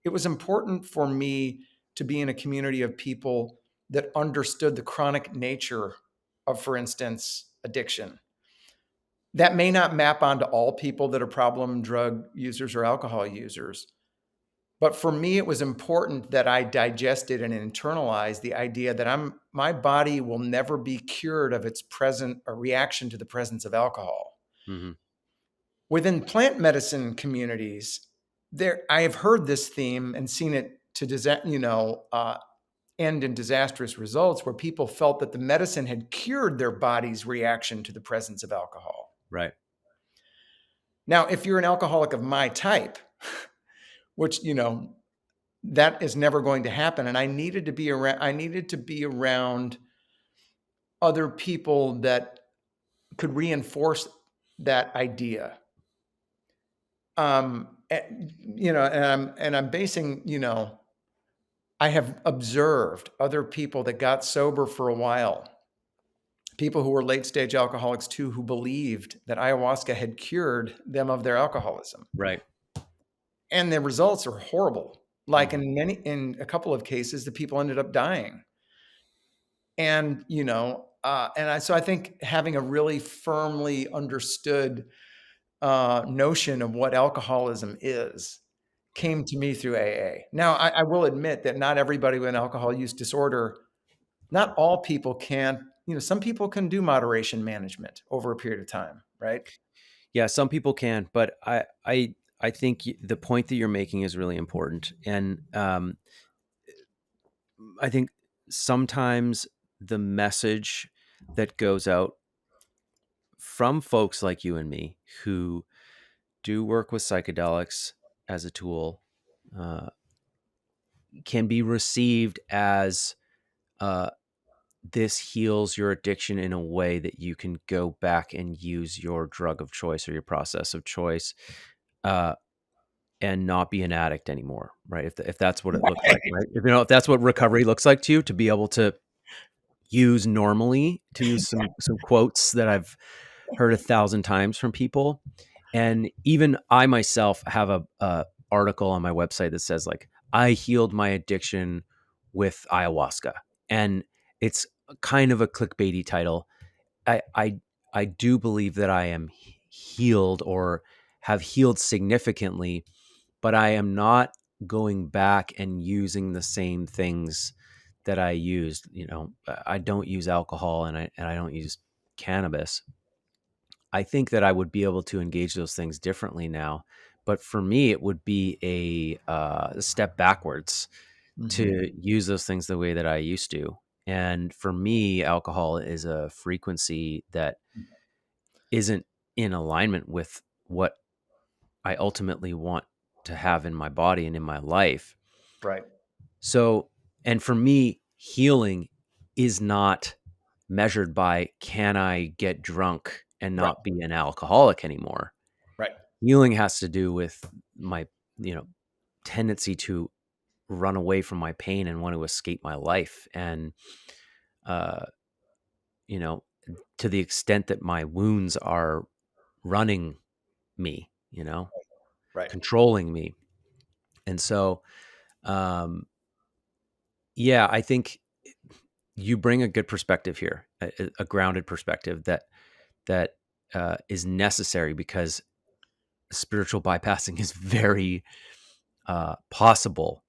it was important for me to be in a community of people that understood the chronic nature of, for instance, addiction. That may not map onto all people that are problem drug users or alcohol users. But for me, it was important that I digested and internalized the idea that my body will never be cured of its present a reaction to the presence of alcohol. Hmm. Within plant medicine communities, I have heard this theme and seen it end in disastrous results where people felt that the medicine had cured their body's reaction to the presence of alcohol. Right. Now, if you're an alcoholic of my type, which that is never going to happen, and I needed to be around other people that could reinforce that idea. And I'm basing, I have observed other people that got sober for a while, people who were late stage alcoholics too, who believed that ayahuasca had cured them of their alcoholism. Right. And the results are horrible. Like Hmm. in a couple of cases, the people ended up dying. And, so I think having a really firmly understood notion of what alcoholism is Yeah. came to me through AA. Now, I will admit that not everybody with an alcohol use disorder, not all people can, some people can do moderation management over a period of time, right? Yeah, some people can, but I think the point that you're making is really important, and I think sometimes the message that goes out from folks like you and me who do work with psychedelics as a tool uh, can be received as uh, this heals your addiction in a way that you can go back and use your drug of choice or your process of choice. Uh, and not be an addict anymore, right? If that's what it looks like, right? If that's what recovery looks like to you, to be able to use normally, to use some quotes that I've heard 1,000 times from people. And even I myself have a article on my website that says like, I healed my addiction with ayahuasca. And it's kind of a clickbaity title. I I I do believe that I am healed or have healed significantly, but I am not going back and using the same things that I used. I don't use alcohol and I don't use cannabis. I think that I would be able to engage those things differently now, but for me, it would be a step backwards Mhm. to use those things the way that I used to. And for me, alcohol is a frequency that isn't in alignment with what I ultimately want to have in my body and in my life. Right, So, and for me, healing is not measured by can I get drunk and right, not be an alcoholic anymore. right, Healing has to do with my, you know, tendency to run away from my pain and want to escape my life. And, uh, you know, to the extent that my wounds are running me, right. controlling me. And so, um, yeah, I think you bring a good perspective here, a grounded perspective that is necessary because spiritual bypassing is very possible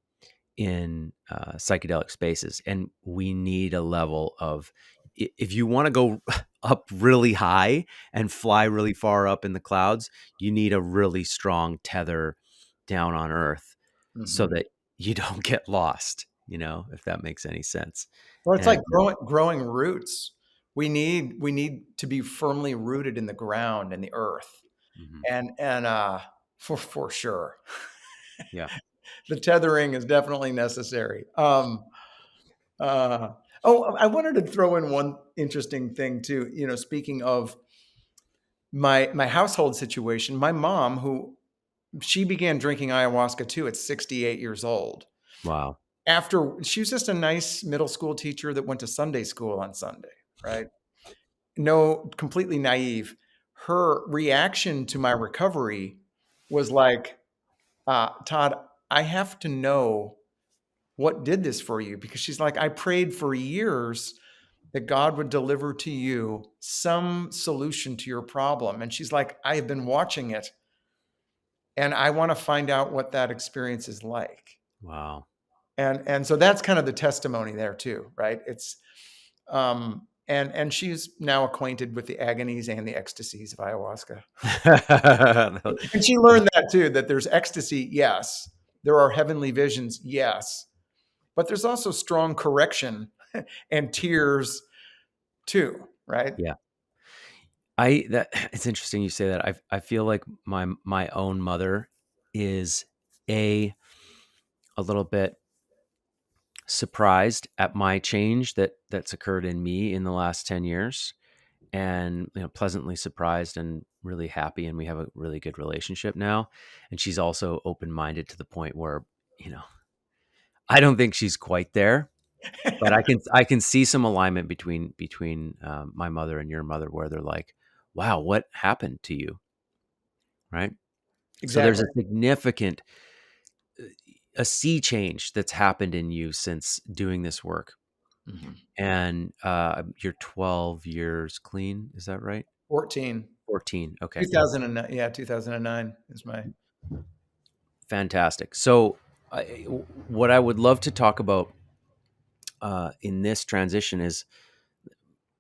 in psychedelic spaces, and we need a level of, if you want to go up really high and fly really far up in the clouds, you need a really strong tether down on earth so Mhm. that you don't get lost, if that makes any sense. Well, it's And like growing roots. We need to be firmly rooted in the ground and the earth, mhm, and for sure, yeah. the tethering is definitely necessary. Uh, I wanted to throw in one interesting thing too. Speaking of my household situation, my mom, who she began drinking ayahuasca too at 68 years old. Wow. After she was just a nice middle school teacher that went to Sunday school on Sunday, right? No, completely naive. Her reaction to my recovery was like, Todd, I have to know what did this for you, because she's like, I prayed for years that God would deliver to you some solution to your problem. And she's like, I have been watching it and I want to find out what that experience is like. Wow. And so that's kind of the testimony there too, right? And she's now acquainted with the agonies and the ecstasies of ayahuasca. And she learned that too, that there's ecstasy, yes. There are heavenly visions, yes. But there's also strong correction and tears too, right? Yeah. That it's interesting you say that. I feel like my own mother is a a little bit surprised at my change that's occurred in me in the last 10 years, and pleasantly surprised and really happy, and we have a really good relationship now. And she's also open-minded to the point where, you know I don't think she's quite there, but I can see some alignment between my mother and your mother, where they're like, wow, what happened to you, right? So there's Exactly. a significant a sea change that's happened in you since doing this work. Mhm. And you're 12 years clean, is that right? 14. 14. Okay. 2009. Yeah, 2009 is my. Fantastic. So what I would love to talk about in this transition is,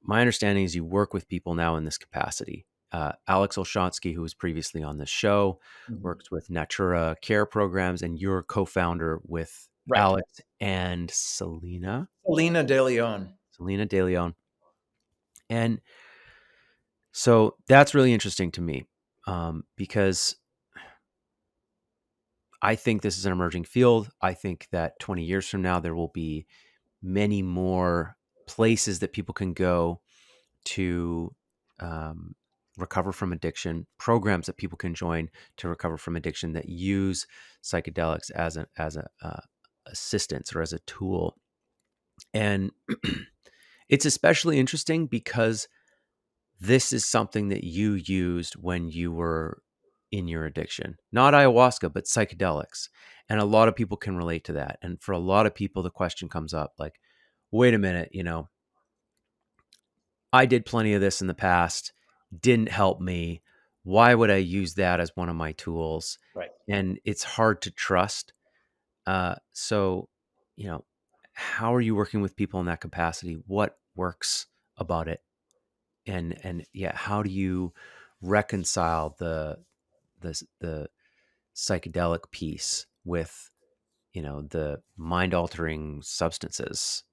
my understanding is you work with people now in this capacity. Alex Olshansky, who was previously on this show, Mhm. works with Natura Care Programs, and you're co-founder with Right. Alex and Selena De Leon. Selena De Leon. And so that's really interesting to me, because I think this is an emerging field. I think that 20 years from now, there will be many more places that people can go to um, recover from addiction, programs that people can join to recover from addiction that use psychedelics as a assistance or as a tool. And it's especially interesting because this is something that you used when you were in your addiction, not ayahuasca, but psychedelics. And a lot of people can relate to that. And for a lot of people, the question comes up like, wait a minute, I did plenty of this in the past, didn't help me. Why would I use that as one of my tools? Right. And it's hard to trust. So, you know, how are you working with people in that capacity? What works about it? And yeah, how do you reconcile the psychedelic piece with, the mind altering substances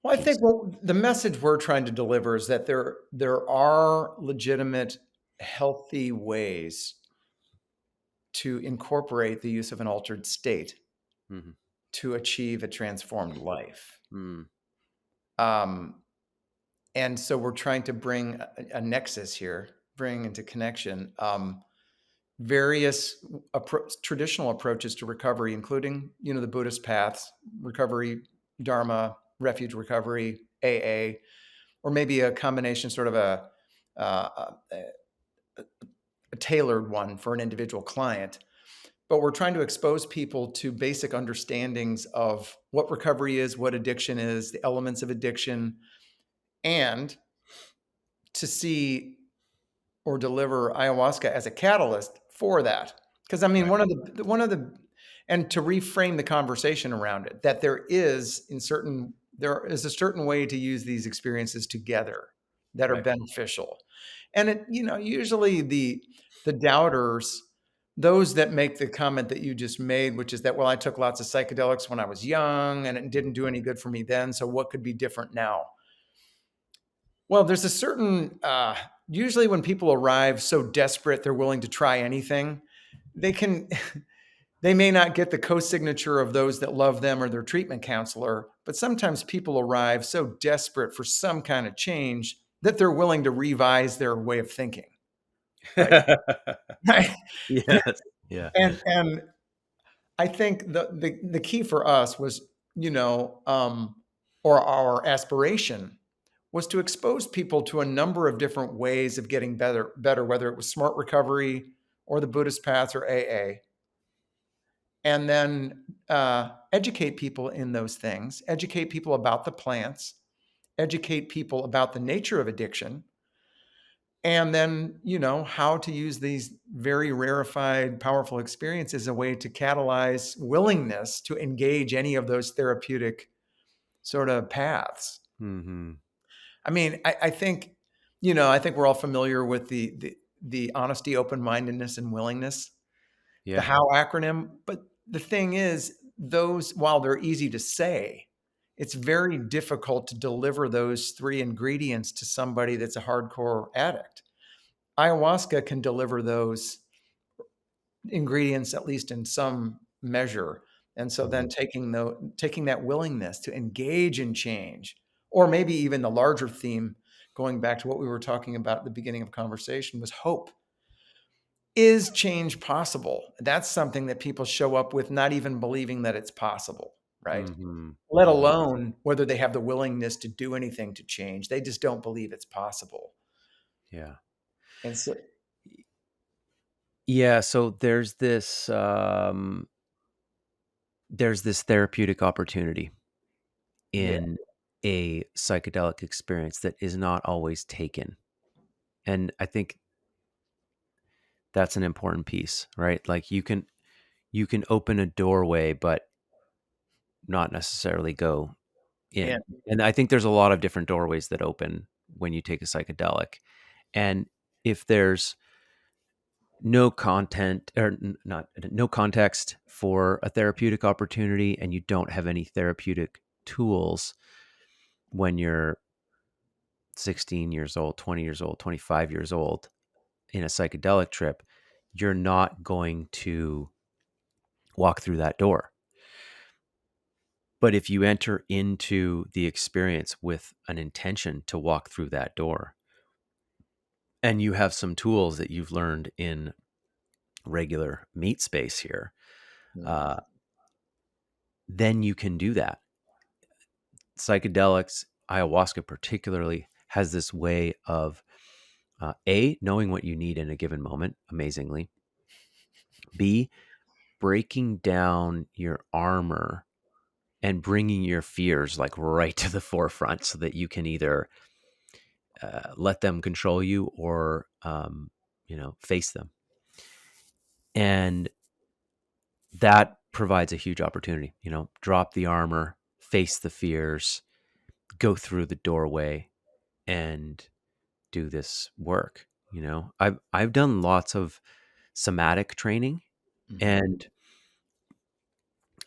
Well, I piece? think the message we're trying to deliver is that there are legitimate, healthy ways to incorporate the use of an altered state Hmm. to achieve a transformed life. Mm. Um, and so we're trying to bring a nexus here, bring into connection various traditional approaches to recovery, including the Buddhist paths, recovery, Dharma, refuge recovery, AA, or maybe a combination, sort of uh, a tailored one for an individual client. But we're trying to expose people to basic understandings of what recovery is, what addiction is, the elements of addiction, and to see or deliver ayahuasca as a catalyst for that. Because I mean, Right. and to reframe the conversation around it, that there is a certain way to use these experiences together that are Right. beneficial. And usually the doubters, those that make the comment that you just made, which is that, well, I took lots of psychedelics when I was young and it didn't do any good for me then. So what could be different now? Well, there's a certain, usually when people arrive so desperate, they're willing to try anything. They can, they may not get the co-signature of those that love them or their treatment counselor, but sometimes people arrive so desperate for some kind of change that they're willing to revise their way of thinking. Right. Right. Yes. Yeah. And I think the key for us was, or our aspiration was to expose people to a number of different ways of getting better, whether it was smart recovery or the Buddhist path or AA, and then educate people in those things, educate people about the plants, educate people about the nature of addiction, and then how to use these very rarefied, powerful experiences as a way to catalyze willingness to engage any of those therapeutic sort of paths. Hmm. I mean, I think we're all familiar with the honesty, open-mindedness, and willingness, the Yeah. HOW acronym. But the thing is, those, while they're easy to say, it's very difficult to deliver those three ingredients to somebody that's a hardcore addict. Ayahuasca can deliver those ingredients, at least in some measure. And so then Mhm. taking that willingness to engage in change, or maybe even the larger theme, going back to what we were talking about at the beginning of conversation, was hope. Is change possible? That's something that people show up with, not even believing that it's possible, right? Mhm. Let Mhm. alone whether they have the willingness to do anything to change. They just don't believe it's possible. Yeah. And so, Yeah, so there's this therapeutic opportunity yeah, in a psychedelic experience that is not always taken. And I think that's an important piece, right? Like you can open a doorway but not necessarily go yeah, in. And I think there's a lot of different doorways that open when you take a psychedelic. And if there's no content or not no context for a therapeutic opportunity and you don't have any therapeutic tools when you're 16 years old, 20 years old, 25 years old in a psychedelic trip, you're not going to walk through that door. But if you enter into the experience with an intention to walk through that door and you have some tools that you've learned in regular meat space here, yeah, uh, then you can do that. Psychedelics, ayahuasca particularly, has this way of A, knowing what you need in a given moment, amazingly. B, breaking down your armor and bringing your fears like right to the forefront so that you can either let them control you or, face them. And that provides a huge opportunity, drop the armor, face the fears, go through the doorway and do this work. I've done lots of somatic training, mhm, and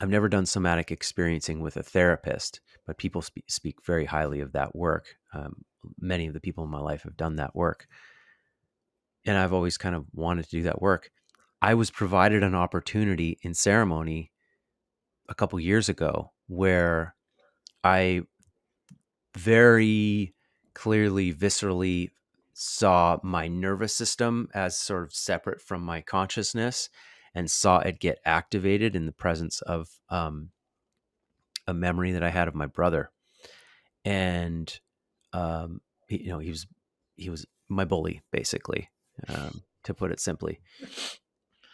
I've never done somatic experiencing with a therapist, but people speak very highly of that work. Many of the people in my life have done that work, and I've always kind of wanted to do that work. I was provided an opportunity in ceremony a couple years ago where I very clearly, viscerally saw my nervous system as sort of separate from my consciousness and saw it get activated in the presence of a memory that I had of my brother. And, he was my bully, basically, to put it simply.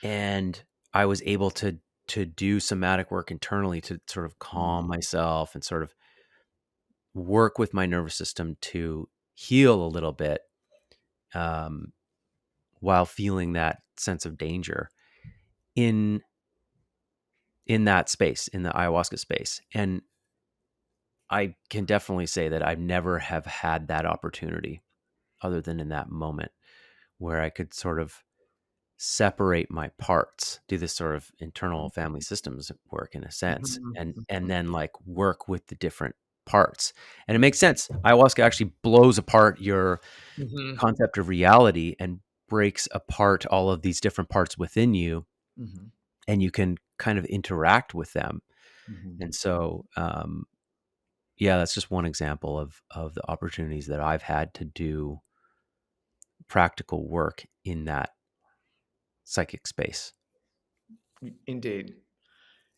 And I was able to do somatic work internally to sort of calm mhm, myself and sort of work with my nervous system to heal a little bit, um, while feeling that sense of danger in in that space, in the ayahuasca space. And I can definitely say that I never have had that opportunity other than in that moment where I could sort of separate my parts, do this sort of internal family systems work in a sense, Mhm, and mhm, then like work with the different parts. And it makes sense. Ayahuasca actually blows apart your mhm, concept of reality and breaks apart all of these different parts within you, mhm, and you can kind of interact with them. mhm. And so yeah, that's just one example of the opportunities that I've had to do practical work in that psychic space. Indeed.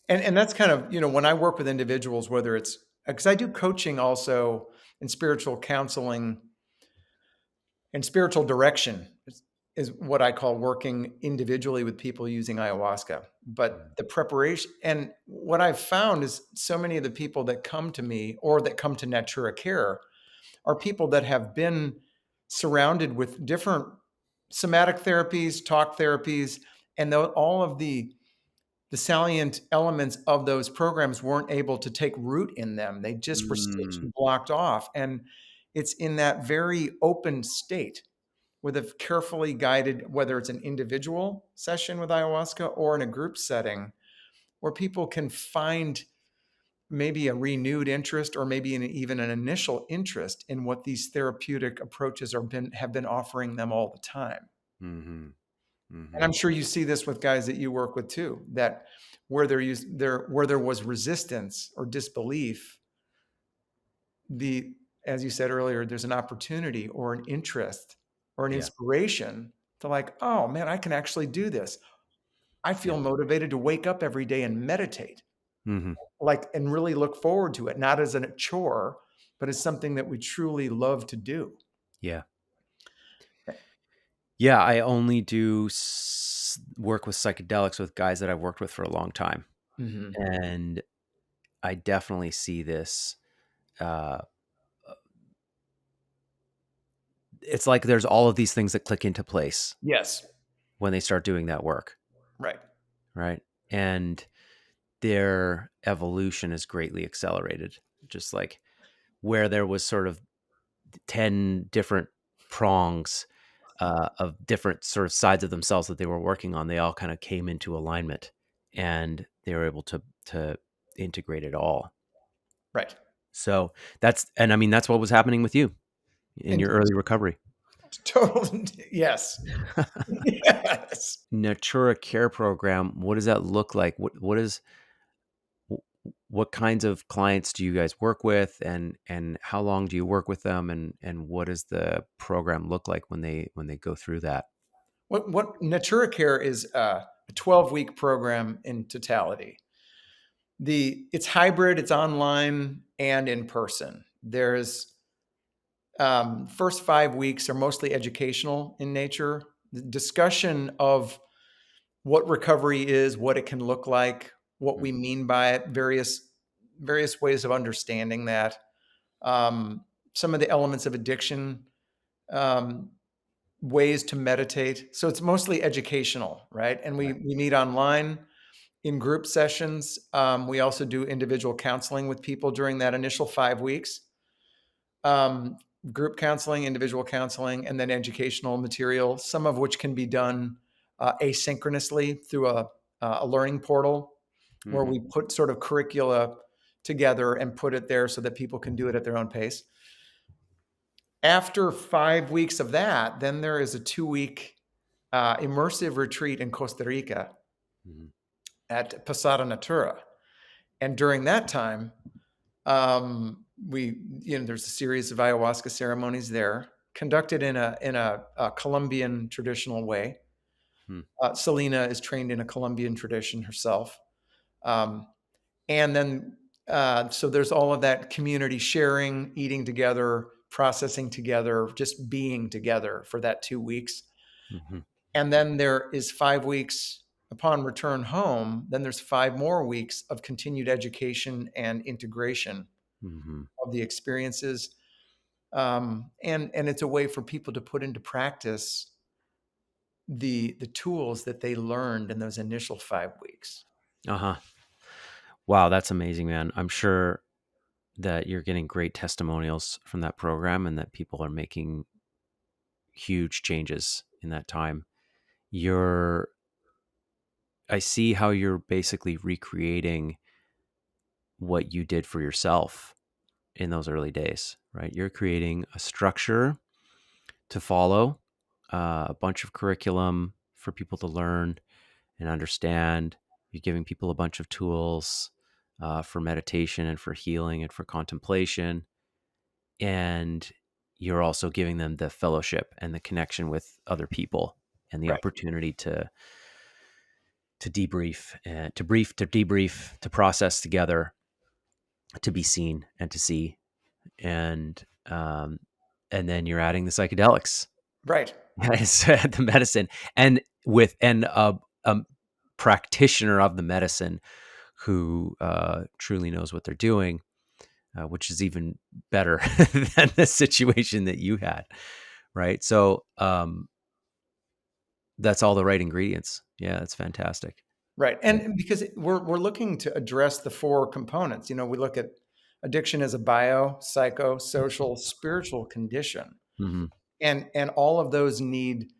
And that's kind of, when I work with individuals, whether it's because I do coaching also and spiritual counseling and spiritual direction is what I call working individually with people using ayahuasca. But Mhm. the preparation and what I've found is so many of the people that come to me or that come to Natura Care are people that have been surrounded with different somatic therapies, talk therapies, and all of the salient elements of those programs weren't able to take root in them. They just were stitched Mm, and blocked off. And it's in that very open state with a carefully guided, whether it's an individual session with ayahuasca or in a group setting, where people can find maybe a renewed interest or maybe even an initial interest in what these therapeutic approaches have been offering them all the time. mhm, And I'm mhm. sure you see this with guys that you work with too, that where there was resistance or disbelief, the as you said earlier, there's an opportunity or an interest or an Yeah, inspiration to like, oh man, I can actually do this. I yeah. feel motivated to wake up every day and meditate, Mhm. like, and really look forward to it, not as a chore, but as something that we truly love to do. Yeah. Yeah, I only do work with psychedelics with guys that I've worked with for a long time, Mhm. and I definitely see this. Uh, it's like there's all of these things that click into place Yes. when they start doing that work, Right. right? And their evolution is greatly accelerated. Just like where there was sort of 10 different prongs of different sort of sides of themselves that they were working on, they all kind of came into alignment and they were able to integrate it all. Right. So that's and I mean that's what was happening with you in And your early recovery. total yes. Yes. Natura Care Program, what does that look like? What is what kinds of clients do you guys work with, and how long do you work with them, and what does the program look like when they go through that? What Natura Care is a 12-week program in totality. It's hybrid, it's online and in person. There's first 5 weeks are mostly educational in nature. The discussion of what recovery is, what it can look like, what we Mhm, mean by it, various ways of understanding that. Some of the elements of addiction, um, ways to meditate. So it's mostly educational, right? And right. we meet online in group sessions. We also do individual counseling with people during that initial 5 weeks. Um, Group counseling, individual counseling, and then educational material, some of which can be done asynchronously through a learning portal where Mhm, we put sort of curricula together and put it there so that people can do it at their own pace. After 5 weeks of that, then there is a 2 week immersive retreat in Costa Rica mhm, at Posada Natura. And during that time, there's a series of ayahuasca ceremonies there conducted in a Colombian traditional way. mm, Selena is trained in a Colombian tradition herself. Um, and then, so there's all of that community sharing, eating together, processing together, just being together for that 2 weeks. mhm, And then there is 5 weeks upon return home. Then there's 5 more weeks of continued education and integration mhm, of the experiences. And it's a way for people to put into practice the tools that they learned in those initial 5 weeks. Uh-huh. Wow, that's amazing, man. I'm sure that you're getting great testimonials from that program and that people are making huge changes in that time. You're I see how you're basically recreating what you did for yourself in those early days, right? You're creating a structure to follow, a bunch of curriculum for people to learn and understand. You're giving people a bunch of tools for meditation and for healing and for contemplation. And you're also giving them the fellowship and the connection with other people and the Right. opportunity to debrief and to debrief, to process together, to be seen and to see. And and then you're adding the psychedelics, Right. yes, the medicine, and with and a practitioner of the medicine who truly knows what they're doing, which is even better than the situation that you had, right? So that's all the right ingredients. Yeah, that's fantastic. Right. Yeah. And because we're looking to address the four components. We look at addiction as a bio, psycho, social, spiritual condition. Hmm. And all of those need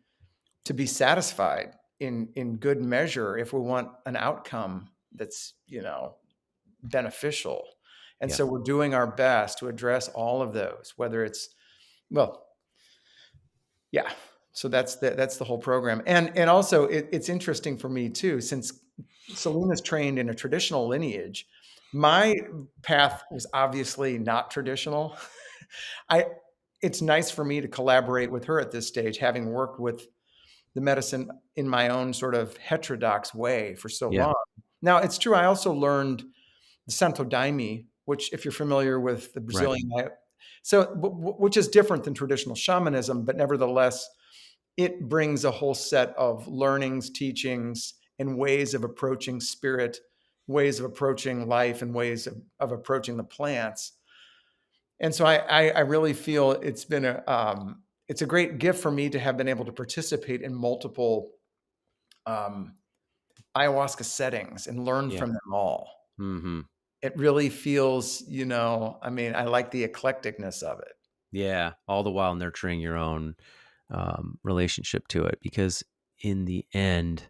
to be satisfied in good measure if we want an outcome that's, beneficial. And Yeah. so we're doing our best to address all of those, whether it's, well, yeah. So that's the whole program. And also it's interesting for me too, since Selena's trained in a traditional lineage. My path was obviously not traditional. I It's nice for me to collaborate with her at this stage, having worked with the medicine in my own sort of heterodox way for so Yeah. long. Now, it's true I also learned the Santo Daime, which, if you're familiar with the Right. Brazilian, which is different than traditional shamanism, but nevertheless, it brings a whole set of learnings, teachings, and ways of approaching spirit, ways of approaching life, and ways of approaching the plants. And so I really feel it's a great gift for me to have been able to participate in multiple um, ayahuasca settings and learn Yeah. from them all. Hmm. It really feels, I like the eclecticness of it. Yeah. All the while nurturing your own relationship to it, because in the end,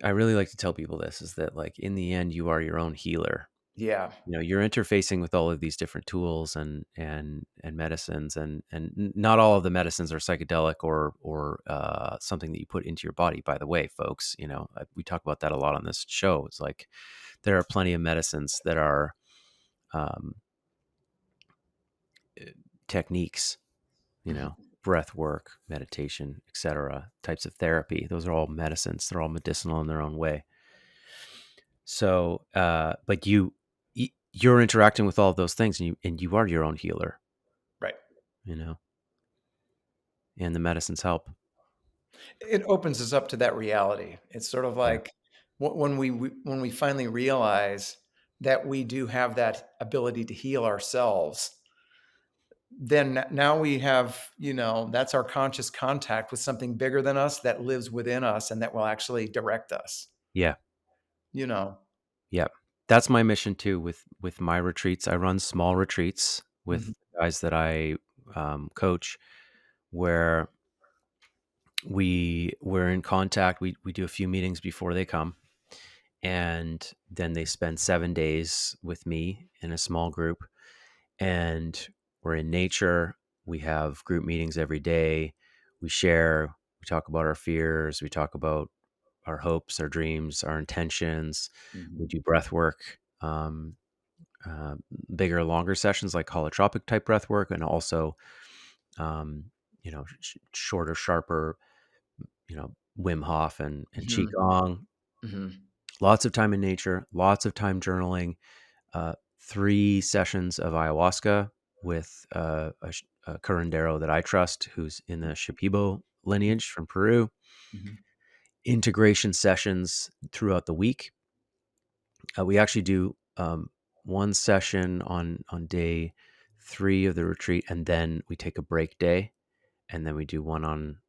I really like to tell people this is that, like, in the end, you are your own healer. Yeah. You're interfacing with all of these different tools and medicines, and not all of the medicines are psychedelic or something that you put into your body. By the way, folks, we talk about that a lot on this show. It's like there are plenty of medicines that are um, techniques, you Mhm. know, breath work, meditation, etc. Types of therapy. Those are all medicines. They're all medicinal in their own way. So, but you're interacting with all of those things, and you are your own healer, Right. you know, and the medicines help. It opens us up to that reality. It's sort of Yeah. like when we finally realize that we do have that ability to heal ourselves, then now we have, that's our conscious contact with something bigger than us that lives within us and that will actually direct us, Yeah. you know. Yeah. That's my mission too with my retreats. I run small retreats Mhm. with guys that I coach, where we're in contact. We do a few meetings before they come, and then they spend 7 days with me in a small group, and we're in nature. We have group meetings every day. We share, we talk about our fears, we talk about our hopes, our dreams, our intentions. We Mhm. do breath work, uh, bigger, longer sessions like holotropic type breath work, and also, um, shorter, sharper, Wim Hof and Mhm. Qigong. Mhm. Lots of time in nature, lots of time journaling, 3 sessions of ayahuasca with a curandero that I trust, who's in the Shipibo lineage from Peru. Mhm. Integration sessions throughout the week. We actually do one session on day 3 of the retreat, and then we take a break day, and then we do one on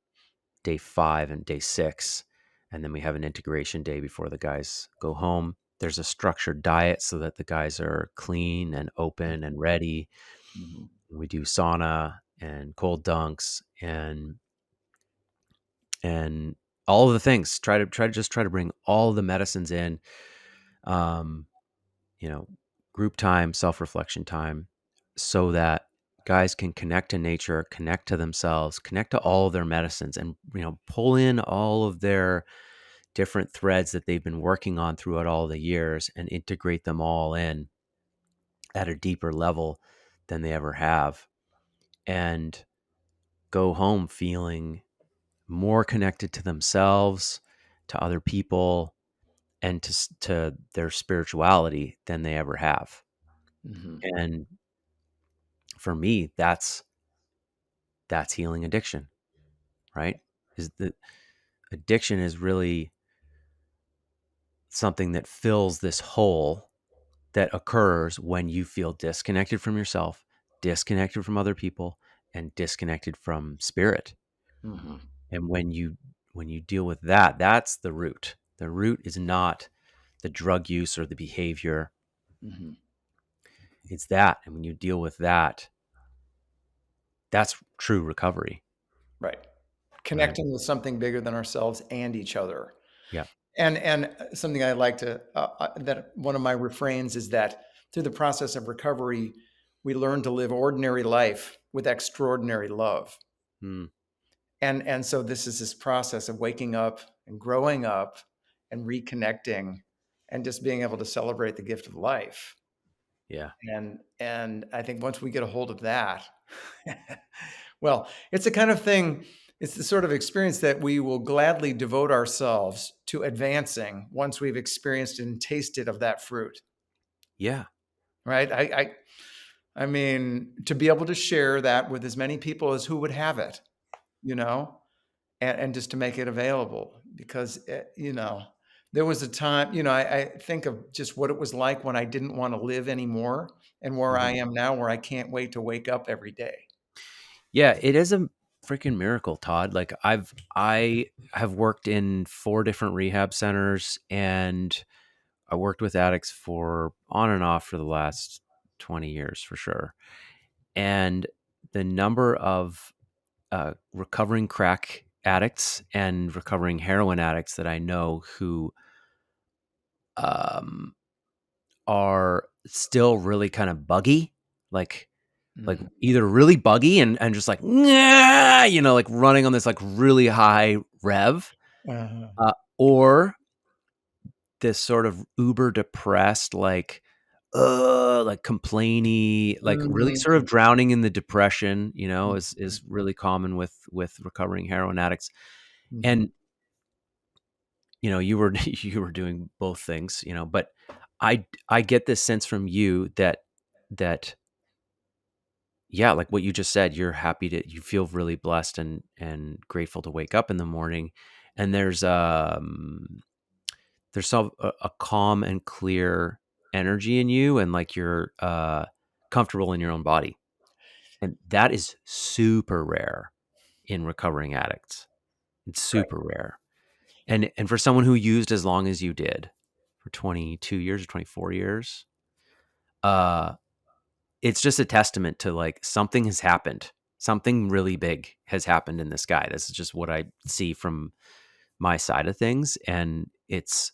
day 5 and day 6. And then we have an integration day before the guys go home. There's a structured diet so that the guys are clean and open and ready. Mhm. We do sauna and cold dunks and all of the things. Try to bring all the medicines in. Um, you know, group time, self-reflection time, so that guys can connect to nature, connect to themselves, connect to all of their medicines, and pull in all of their different threads that they've been working on throughout all the years and integrate them all in at a deeper level than they ever have, and go home feeling more connected to themselves, to other people, and to their spirituality than they ever have. Mhm. And for me, that's healing addiction, right? Is that addiction is really something that fills this hole that occurs when you feel disconnected from yourself, disconnected from other people, and disconnected from spirit. Mhm. And when you deal with that, that's the root. The root is not the drug use or the behavior. Mhm. It's that. And when you deal with that, that's true recovery, Right. right? Connecting with something bigger than ourselves and each other. Yeah. And something I like to that one of my refrains is that through the process of recovery, we learn to live ordinary life with extraordinary love. Mm, And so this is this process of waking up and growing up and reconnecting and just being able to celebrate the gift of life. yeah. And I think once we get a hold of that, well, it's the kind of thing, it's the sort of experience that we will gladly devote ourselves to advancing once we've experienced and tasted of that fruit, Yeah. right? I mean, to be able to share that with as many people as who would have it, you know, and just to make it available because, there was a time, I think of just what it was like when I didn't want to live anymore and where I Mhm. am now, where I can't wait to wake up every day. Yeah, it is a freaking miracle, Todd. Like I have worked in 4 different rehab centers, and I worked with addicts for on and off for the last 20 years for sure. And the number of recovering crack addicts and recovering heroin addicts that I know who um, are still really kind of buggy, like Mhm. either really buggy and just like, "Nah," like running on this like really high rev, Uh-huh. uh, or this sort of uber depressed, like complainy, like really sort of Mhm. drowning in the depression, is Mhm. really common with recovering heroin addicts. Mhm. And you were you were doing both things, but I get this sense from you that yeah, like what you just said, you feel really blessed and grateful to wake up in the morning, and there's some a calm and clear energy in you, and like you're comfortable in your own body, and that is super rare in recovering addicts. It's Right. super rare, and for someone who used as long as you did, for 22 years or 24 years, uh it's just a testament to like something has happened. Something really big has happened in this guy. This is just what I see from my side of things, and it's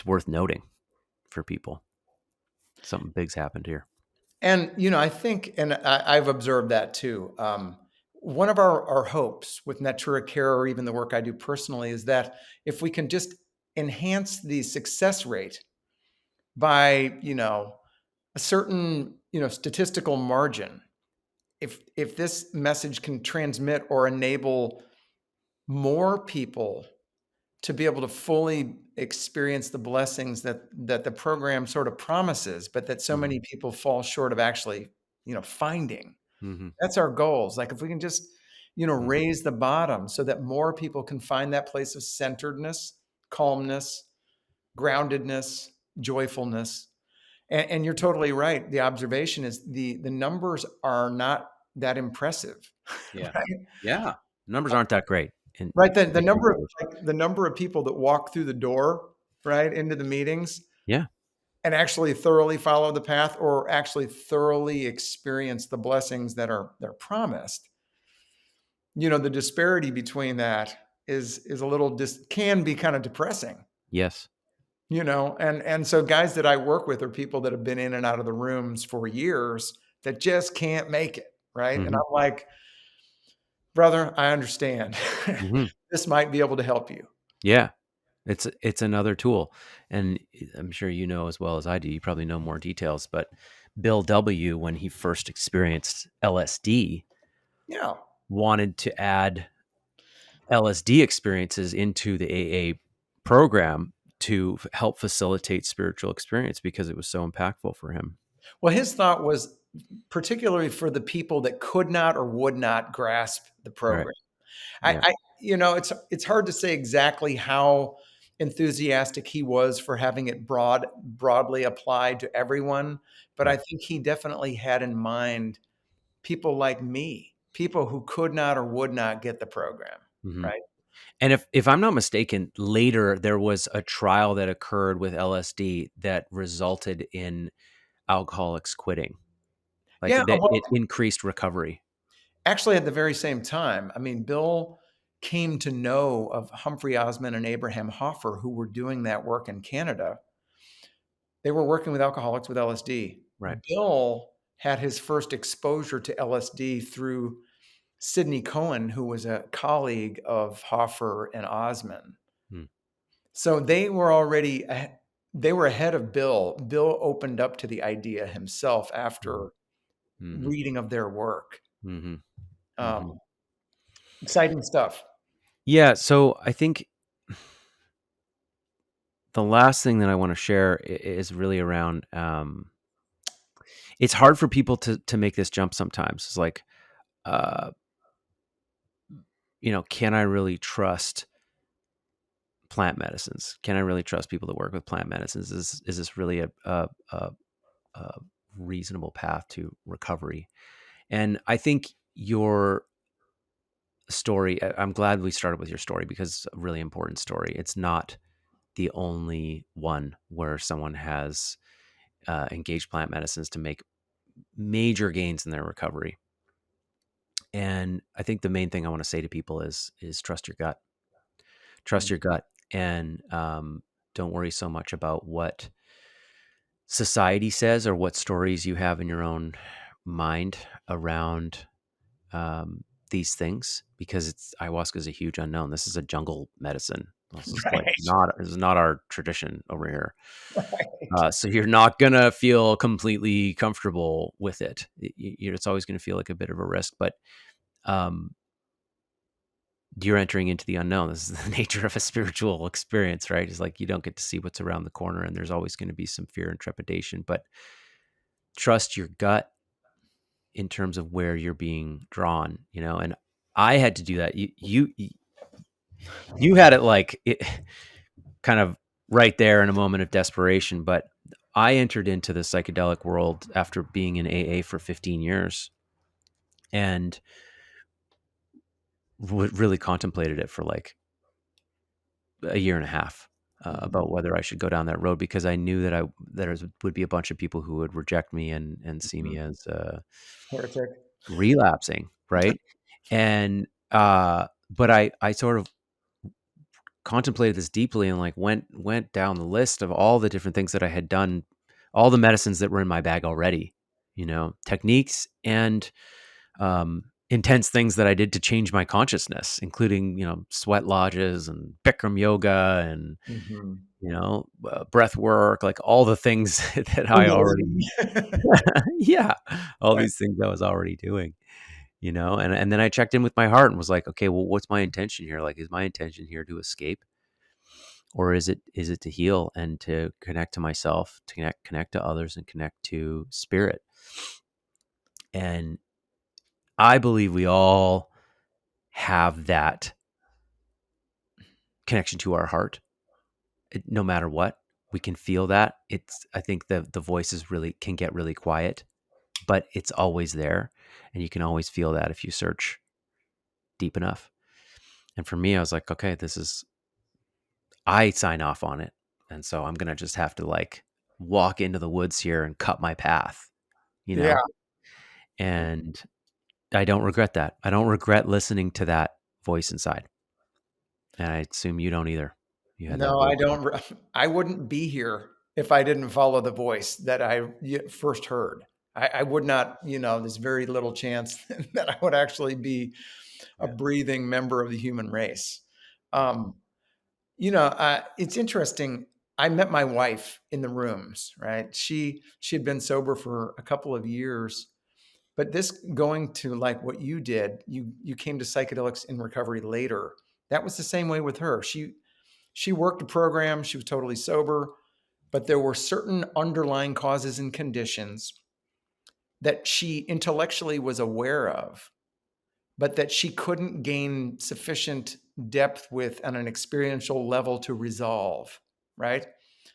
worth noting for people. Something big's happened here. And, I think, and I've observed that too. One of our hopes with Natura Care, or even the work I do personally, is that if we can just enhance the success rate by, a certain, statistical margin, if this message can transmit or enable more people to be able to fully experience the blessings that the program sort of promises, but that so Mhm. many people fall short of actually, finding. Mhm. That's our goals. Like if we can just, Mhm. raise the bottom so that more people can find that place of centeredness, calmness, groundedness, joyfulness. And you're totally right. The observation is the numbers are not that impressive, Yeah. right? Yeah. numbers aren't that great in Right, the addiction number of recovery. like, the number of people that walk through the door, right, into the meetings Yeah. and actually thoroughly follow the path or actually thoroughly experience the blessings that are they're promised. The disparity between that is a little can be kind of depressing, Yes. and so guys that I work with are people that have been in and out of the rooms for years that just can't make it, right? And Hmm. I'm like, brother, I understand. Hmm. This might be able to help you. Yeah. It's another tool. And I'm sure you know as well as I do, you probably know more details, but Bill W., when he first experienced LSD, Yeah. wanted to add LSD experiences into the AA program to help facilitate spiritual experience because it was so impactful for him. Well, his thought was particularly for the people that could not or would not grasp the Right. program. Yeah. It's hard to say exactly how enthusiastic he was for having it broadly applied to everyone, but I Right. think he definitely had in mind people like me, people who could not or would not get the program, Hmm. right? And if I'm not mistaken, later there was a trial that occurred with LSD that resulted in alcoholics quitting. Like Yeah, that, well, it increased recovery. actually at the very same time, I mean, Bill came to know of Humphrey Osmond and Abraham Hoffer who were doing that work in Canada. They were working with alcoholics with LSD. Right. Bill had his first exposure to LSD through Sidney Cohen, who was a colleague of Hoffer and Osmond. Hmm. So they were ahead of Bill. Bill opened up to the idea himself Mhm. after Mhm. reading of their work. Mhm. Mhm. Um, Exciting stuff. Yeah, so I think the last thing that I wanna share is really around, it's hard for people to make this jump sometimes. It's like, uh, can I really trust plant medicines? Can I really trust people that work with plant medicines? Is this really a reasonable path to recovery? And I think your story, I'm glad we started with your story because it's a really important story. It's not the only one where someone has engaged plant medicines to make major gains in their recovery. And I think the main thing I want to say to people is trust your gut. Trust Mm. your gut, and don't worry so much about what society says or what stories you have in your own mind around these things, because it's ayahuasca is a huge unknown. This is a jungle medicine. This is like Right. not this is not our tradition over here. Right. So you're not gonna feel completely comfortable with it. It's always gonna feel like a bit of a risk, but um, you're entering into the unknown. This is the nature of a spiritual experience, right? It's like you don't get to see what's around the corner, and there's always going to be some fear and trepidation. But trust your gut in terms of where you're being drawn. And I had to do that. You had it like it, kind of right there in a moment of desperation, but I entered into the psychedelic world after being in AA for 15 years and really contemplated it for like a year and a half, Mhm. about whether I should go down that road, because I knew that would be a bunch of people who would reject me and see me Mhm. as Heretic. relapsing, right? And but I sort of contemplated this deeply and like went down the list of all the different things that I had done, all the medicines that were in my bag already, techniques and intense things that I did to change my consciousness, including, sweat lodges and Bikram yoga and, Mhm. breath work, like all the things that I already, Kundalini. yeah, all Right. these things I was already doing, and then I checked in with my heart and was like, okay, well, what's my intention here? Like, is my intention here to escape, or is it to heal and to connect to myself, to connect to others and connect to spirit? And I believe we all have that connection to our heart. No matter what, we can feel that. I think the voices really can get really quiet, but it's always there, and you can always feel that if you search deep enough. And for me, I was like, okay, I sign off on it. And so I'm going to just have to like walk into the woods here and cut my path, you Yeah. know? And I don't regret that. I don't regret listening to that voice inside. And I assume you don't either. You had that No, voice. I don't. I wouldn't be here if I didn't follow the voice that I first heard. I would not, there's very little chance that I would actually be a Yeah. breathing member of the human race. Yeah. Um, it's interesting. I met my wife in the rooms, right? She had been sober for a couple of years, but this going to like what you did, you came to psychedelics in recovery later. That was the same way with her. She worked a program, she was totally sober, but there were certain underlying causes and conditions that she intellectually was aware of, but that she couldn't gain sufficient depth with on an experiential level to resolve, right?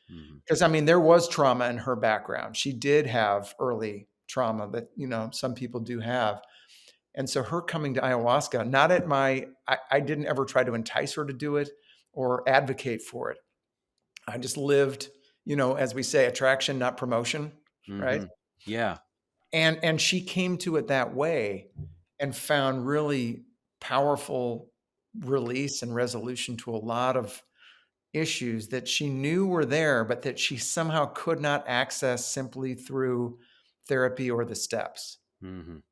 Mhm. Because I mean, there was trauma in her background. She did have early trauma that, some people do have. And so her coming to ayahuasca, not at I didn't ever try to entice her to do it or advocate for it. I just lived, as we say, attraction, not promotion, right? Mhm. Yeah. And she came to it that way and found really powerful release and resolution to a lot of issues that she knew were there, but that she somehow could not access simply through therapy or the steps. Mhm.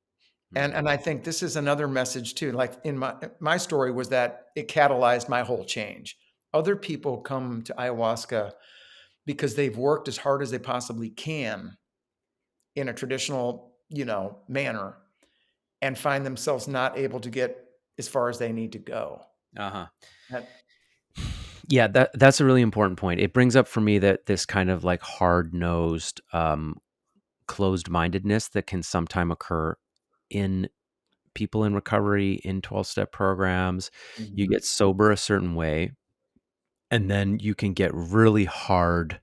And Mhm. and I think this is another message too. Like in my story was that it catalyzed my whole change. Other people come to ayahuasca because they've worked as hard as they possibly can in a traditional, manner and find themselves not able to get as far as they need to go. Uh-huh. That Yeah, that's a really important point. It brings up for me that this kind of like hard-nosed, closed-mindedness that can sometime occur in people in recovery, in 12-step programs. You Mhm. get sober a certain way, and then you can get really hard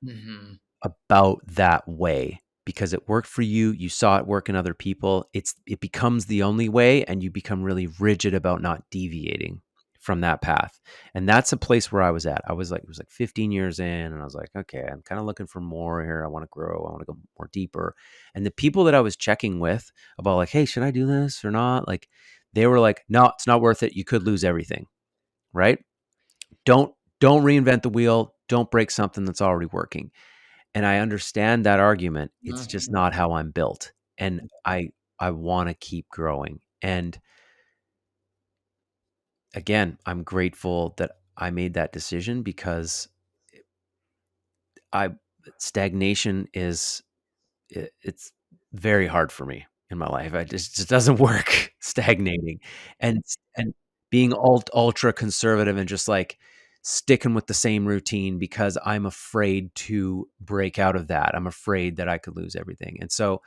Mhm. about that way because it worked for you, you saw it work in other people. It becomes the only way, and you become really rigid about not deviating from that path. And that's a place where I was at. I was like, it was like 15 years in, and I was like, okay, I'm kind of looking for more here. I want to grow. I want to go more deeper. And the people that I was checking with about like, hey, should I do this or not? Like, they were like, no, it's not worth it. You could lose everything, right? Don't don't reinvent the wheel. Don't break something that's already working. And I understand that argument. It's just Mhm. not how I'm built. And I want to keep growing. And again, I'm grateful that I made that decision because I stagnation it's very hard for me in my life. I just doesn't work stagnating and being ultra conservative and just like sticking with the same routine because I'm afraid to break out of that. I'm afraid that I could lose everything. And so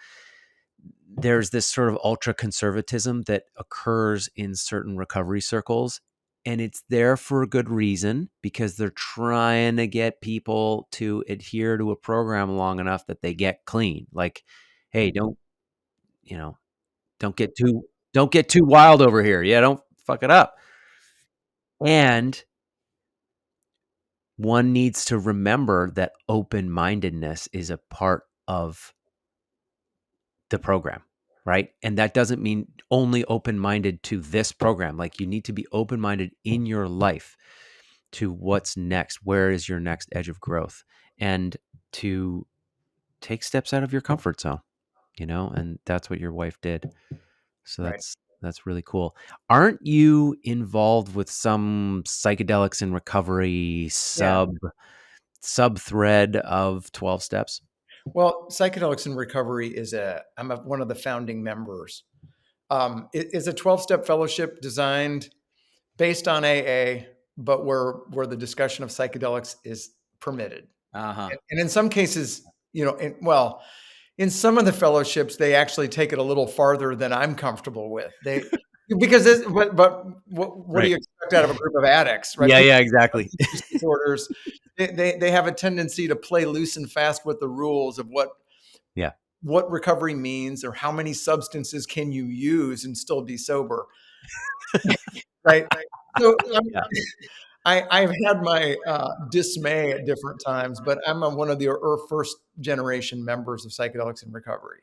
there's this sort of ultra conservatism that occurs in certain recovery circles. And it's there for a good reason because they're trying to get people to adhere to a program long enough that they get clean. Like, hey, you know, don't get too don't get too wild over here. Yeah, don't fuck it up. And one needs to remember that open-mindedness is a part of the program, right? And that doesn't mean only open-minded to this program. Like you need to be open-minded in your life to what's next. Where is your next edge of growth? And to take steps out of your comfort zone, and that's what your wife did. So Right. that's really cool. Aren't you involved with some psychedelics in recovery Yeah. sub thread of 12 steps? Well, Psychedelics in Recovery I'm one of the founding members. It is a 12-step fellowship designed based on AA, but where the discussion of psychedelics is permitted. Uh-huh. And in some cases, in some of the fellowships, they actually take it a little farther than I'm comfortable with. Because but what do Right. you expect out of a group of addicts, right? Yeah, People yeah, with exactly. substance use disorders, they have a tendency to play loose and fast with the rules of Yeah. what recovery means or how many substances can you use and still be sober, right? So, Yeah, I've had my, dismay at different times, but I'm one of the first generation members of Psychedelics in Recovery.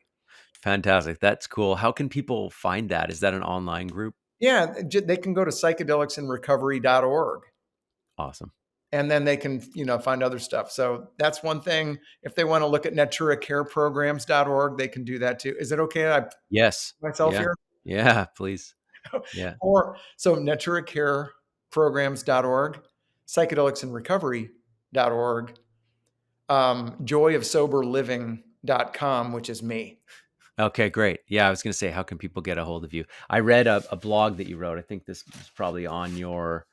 fantastic. That's cool. How can people find that? Is that an online group? Yeah, they can go to psychedelicsinrecovery.org, Awesome. and then they can, find other stuff. So that's one thing. If they wanna look at Natura Care Programs.org, they can do that too. Is it okay I put Yes. myself Yeah. here? Yeah, please. Yeah. Or so Natura Care Programs.org, psychedelicsinrecovery.org, joyofsoberliving.com, which is me. Okay, great. Yeah, I was going to say, how can people get a hold of you? I read a blog that you wrote. I think this is probably on your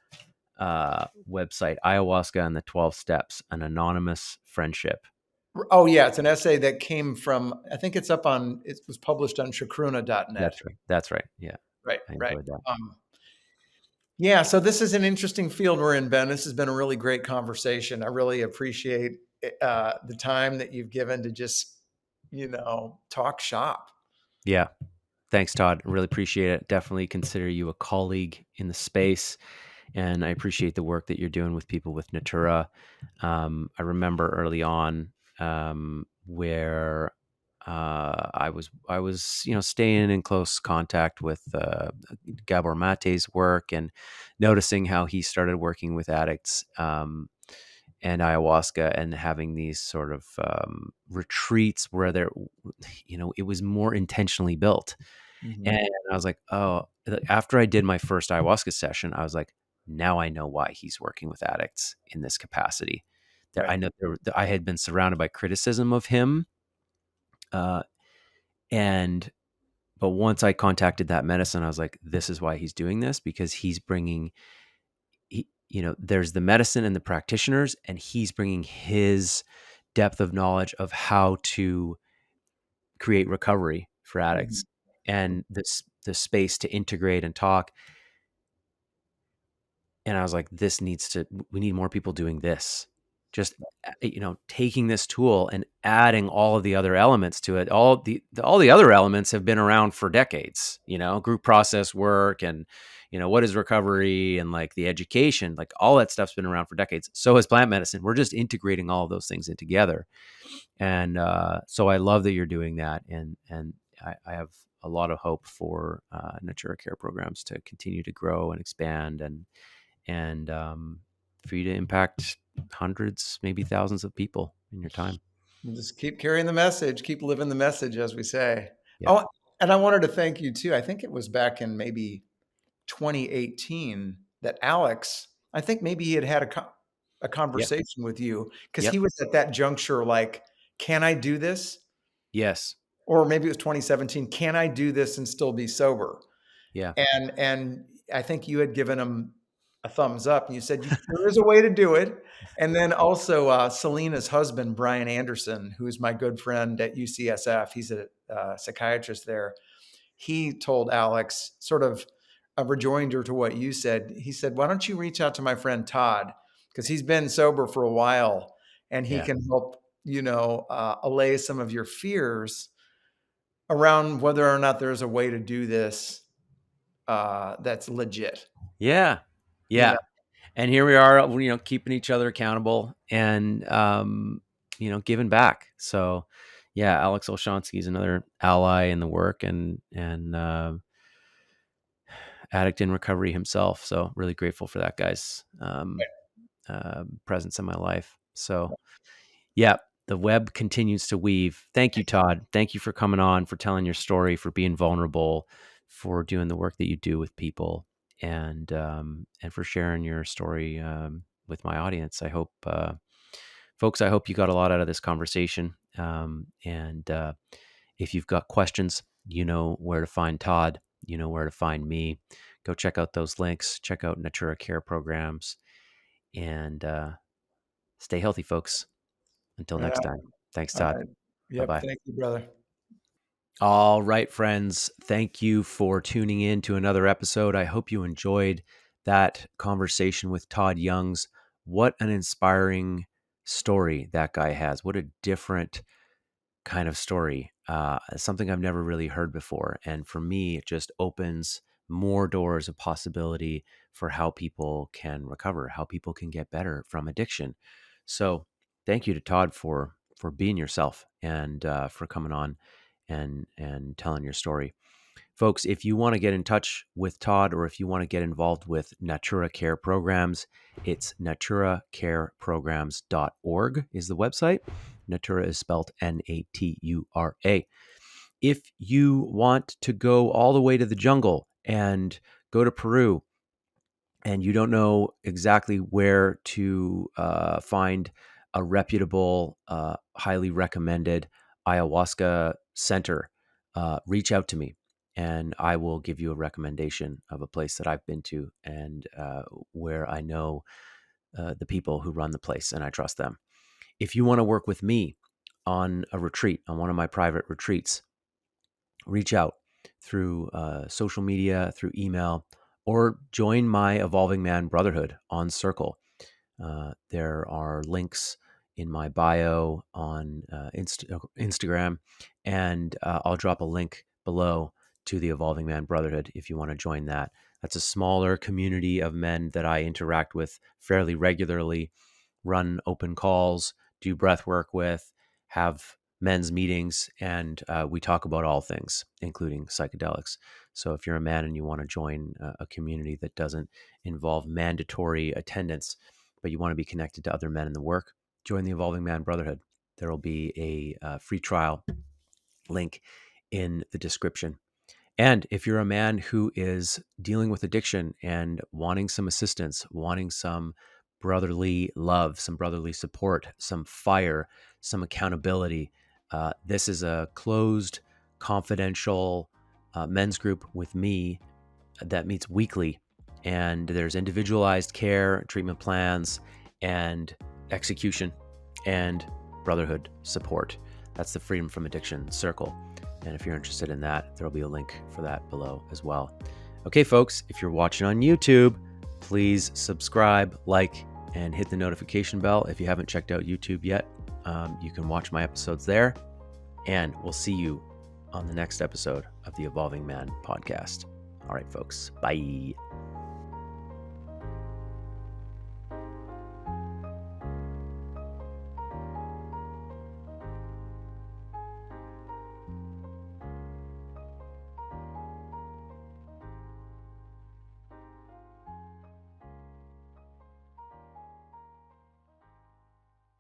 website, Ayahuasca and the 12 Steps, an anonymous friendship. Oh, yeah, it's an essay that came from, I think it was published on shakruna.net. That's right. That's right. Yeah, Right, I right. enjoyed that. Yeah, so this is an interesting field we're in, Ben. This has been a really great conversation. I really appreciate the time that you've given to just, talk shop. Yeah. Thanks, Todd. Really appreciate it. Definitely consider you a colleague in the space. And I appreciate the work that you're doing with people with Natura. I remember early on where I was staying in close contact with Gabor Mate's work and noticing how he started working with addicts and ayahuasca and having these sort of retreats where it was more intentionally built. And Mhm. I was like, oh, after I did my first ayahuasca session, I was like, now I know why he's working with addicts in this capacity. That I Right. know that I had been surrounded by criticism of him, uh, and but once I contacted that medicine, I was like, this is why he's doing this because he's bringing, there's the medicine and the practitioners, and he's bringing his depth of knowledge of how to create recovery for Mhm. addicts and this the space to integrate and talk. And I was like, we need more people doing this. Just, taking this tool and adding all of the other elements to it. All the other elements have been around for decades, group process work and, what is recovery and like the education, like all that stuff's been around for decades. So has plant medicine. We're just integrating all of those things in together. And so I love that you're doing that. And I have a lot of hope for Natura Care Programs to continue to grow and expand and for you to impact hundreds, maybe thousands of people in your time. Just keep carrying the message, keep living the message, as we say. Yeah. Oh, and I wanted to thank you too. I think it was back in maybe 2018 that Alex, I think maybe he had a Yep. conversation with you because Yep. he was at that juncture like, "Can I do this?" Yes. Or maybe it was 2017, "Can I do this and still be sober?" Yeah. And I think you had given him a thumbs up, and you said, "There is a way to do it." And then also, Selena's husband, Brian Anderson, who's my good friend at UCSF, he's a psychiatrist there. He told Alex sort of a rejoinder to what you said. He said, "Why don't you reach out to my friend Todd? Because he's been sober for a while, and he Yeah. can help, allay some of your fears around whether or not there's a way to do this that's legit." Yeah. You know, Yeah. And here we are, keeping each other accountable and, giving back. So, yeah, Alex Olshansky is another ally in the work and addict in recovery himself. So, really grateful for that guy's presence in my life. So, yeah, the web continues to weave. Thank you, Todd. Thank you for coming on, for telling your story, for being vulnerable, for doing the work that you do with people, and for sharing your story with my audience. I hope, folks, I hope you got a lot out of this conversation. And if you've got questions, you know where to find Todd. You know where to find me. Go check out those links. Check out Natura Care Programs, and stay healthy, folks. Until yeah, next time. Thanks, all Todd. right. Bye Yep, bye. thank you, brother. All right, friends. Thank you for tuning in to another episode. I hope you enjoyed that conversation with Todd Youngs. What an inspiring story that guy has. What a different kind of story. Something I've never really heard before. And for me, it just opens more doors of possibility for how people can recover, how people can get better from addiction. So thank you to Todd for being yourself and for coming on and telling your story. Folks, if you want to get in touch with Todd, or if you want to get involved with Natura Care Programs, it's naturacareprograms.org is the website. Natura is spelled Natura. If you want to go all the way to the jungle and go to Peru, and you don't know exactly where to find a reputable, highly recommended ayahuasca center, reach out to me and I will give you a recommendation of a place that I've been to and where I know the people who run the place and I trust them. If you want to work with me on a retreat, on one of my private retreats, reach out through social media, through email, or join my Evolving Man Brotherhood on Circle. There are links in my bio on Instagram, and I'll drop a link below to the Evolving Man Brotherhood if you want to join that. That's a smaller community of men that I interact with fairly regularly, run open calls, do breath work with, have men's meetings, and we talk about all things, including psychedelics. So if you're a man and you want to join a community that doesn't involve mandatory attendance, but you want to be connected to other men in the work, join the Evolving Man Brotherhood. There will be a free trial link in the description. And if you're a man who is dealing with addiction and wanting some assistance, wanting some brotherly love, some brotherly support, some fire, some accountability, this is a closed, confidential men's group with me that meets weekly. And there's individualized care, treatment plans, and execution and brotherhood support. That's the Freedom from Addiction Circle. And if you're interested in that, there'll be a link for that below as well. Okay, folks, if you're watching on YouTube, please subscribe, like, and hit the notification bell. If you haven't checked out YouTube yet, you can watch my episodes there. And we'll see you on the next episode of the Evolving Man podcast. All right, folks. Bye.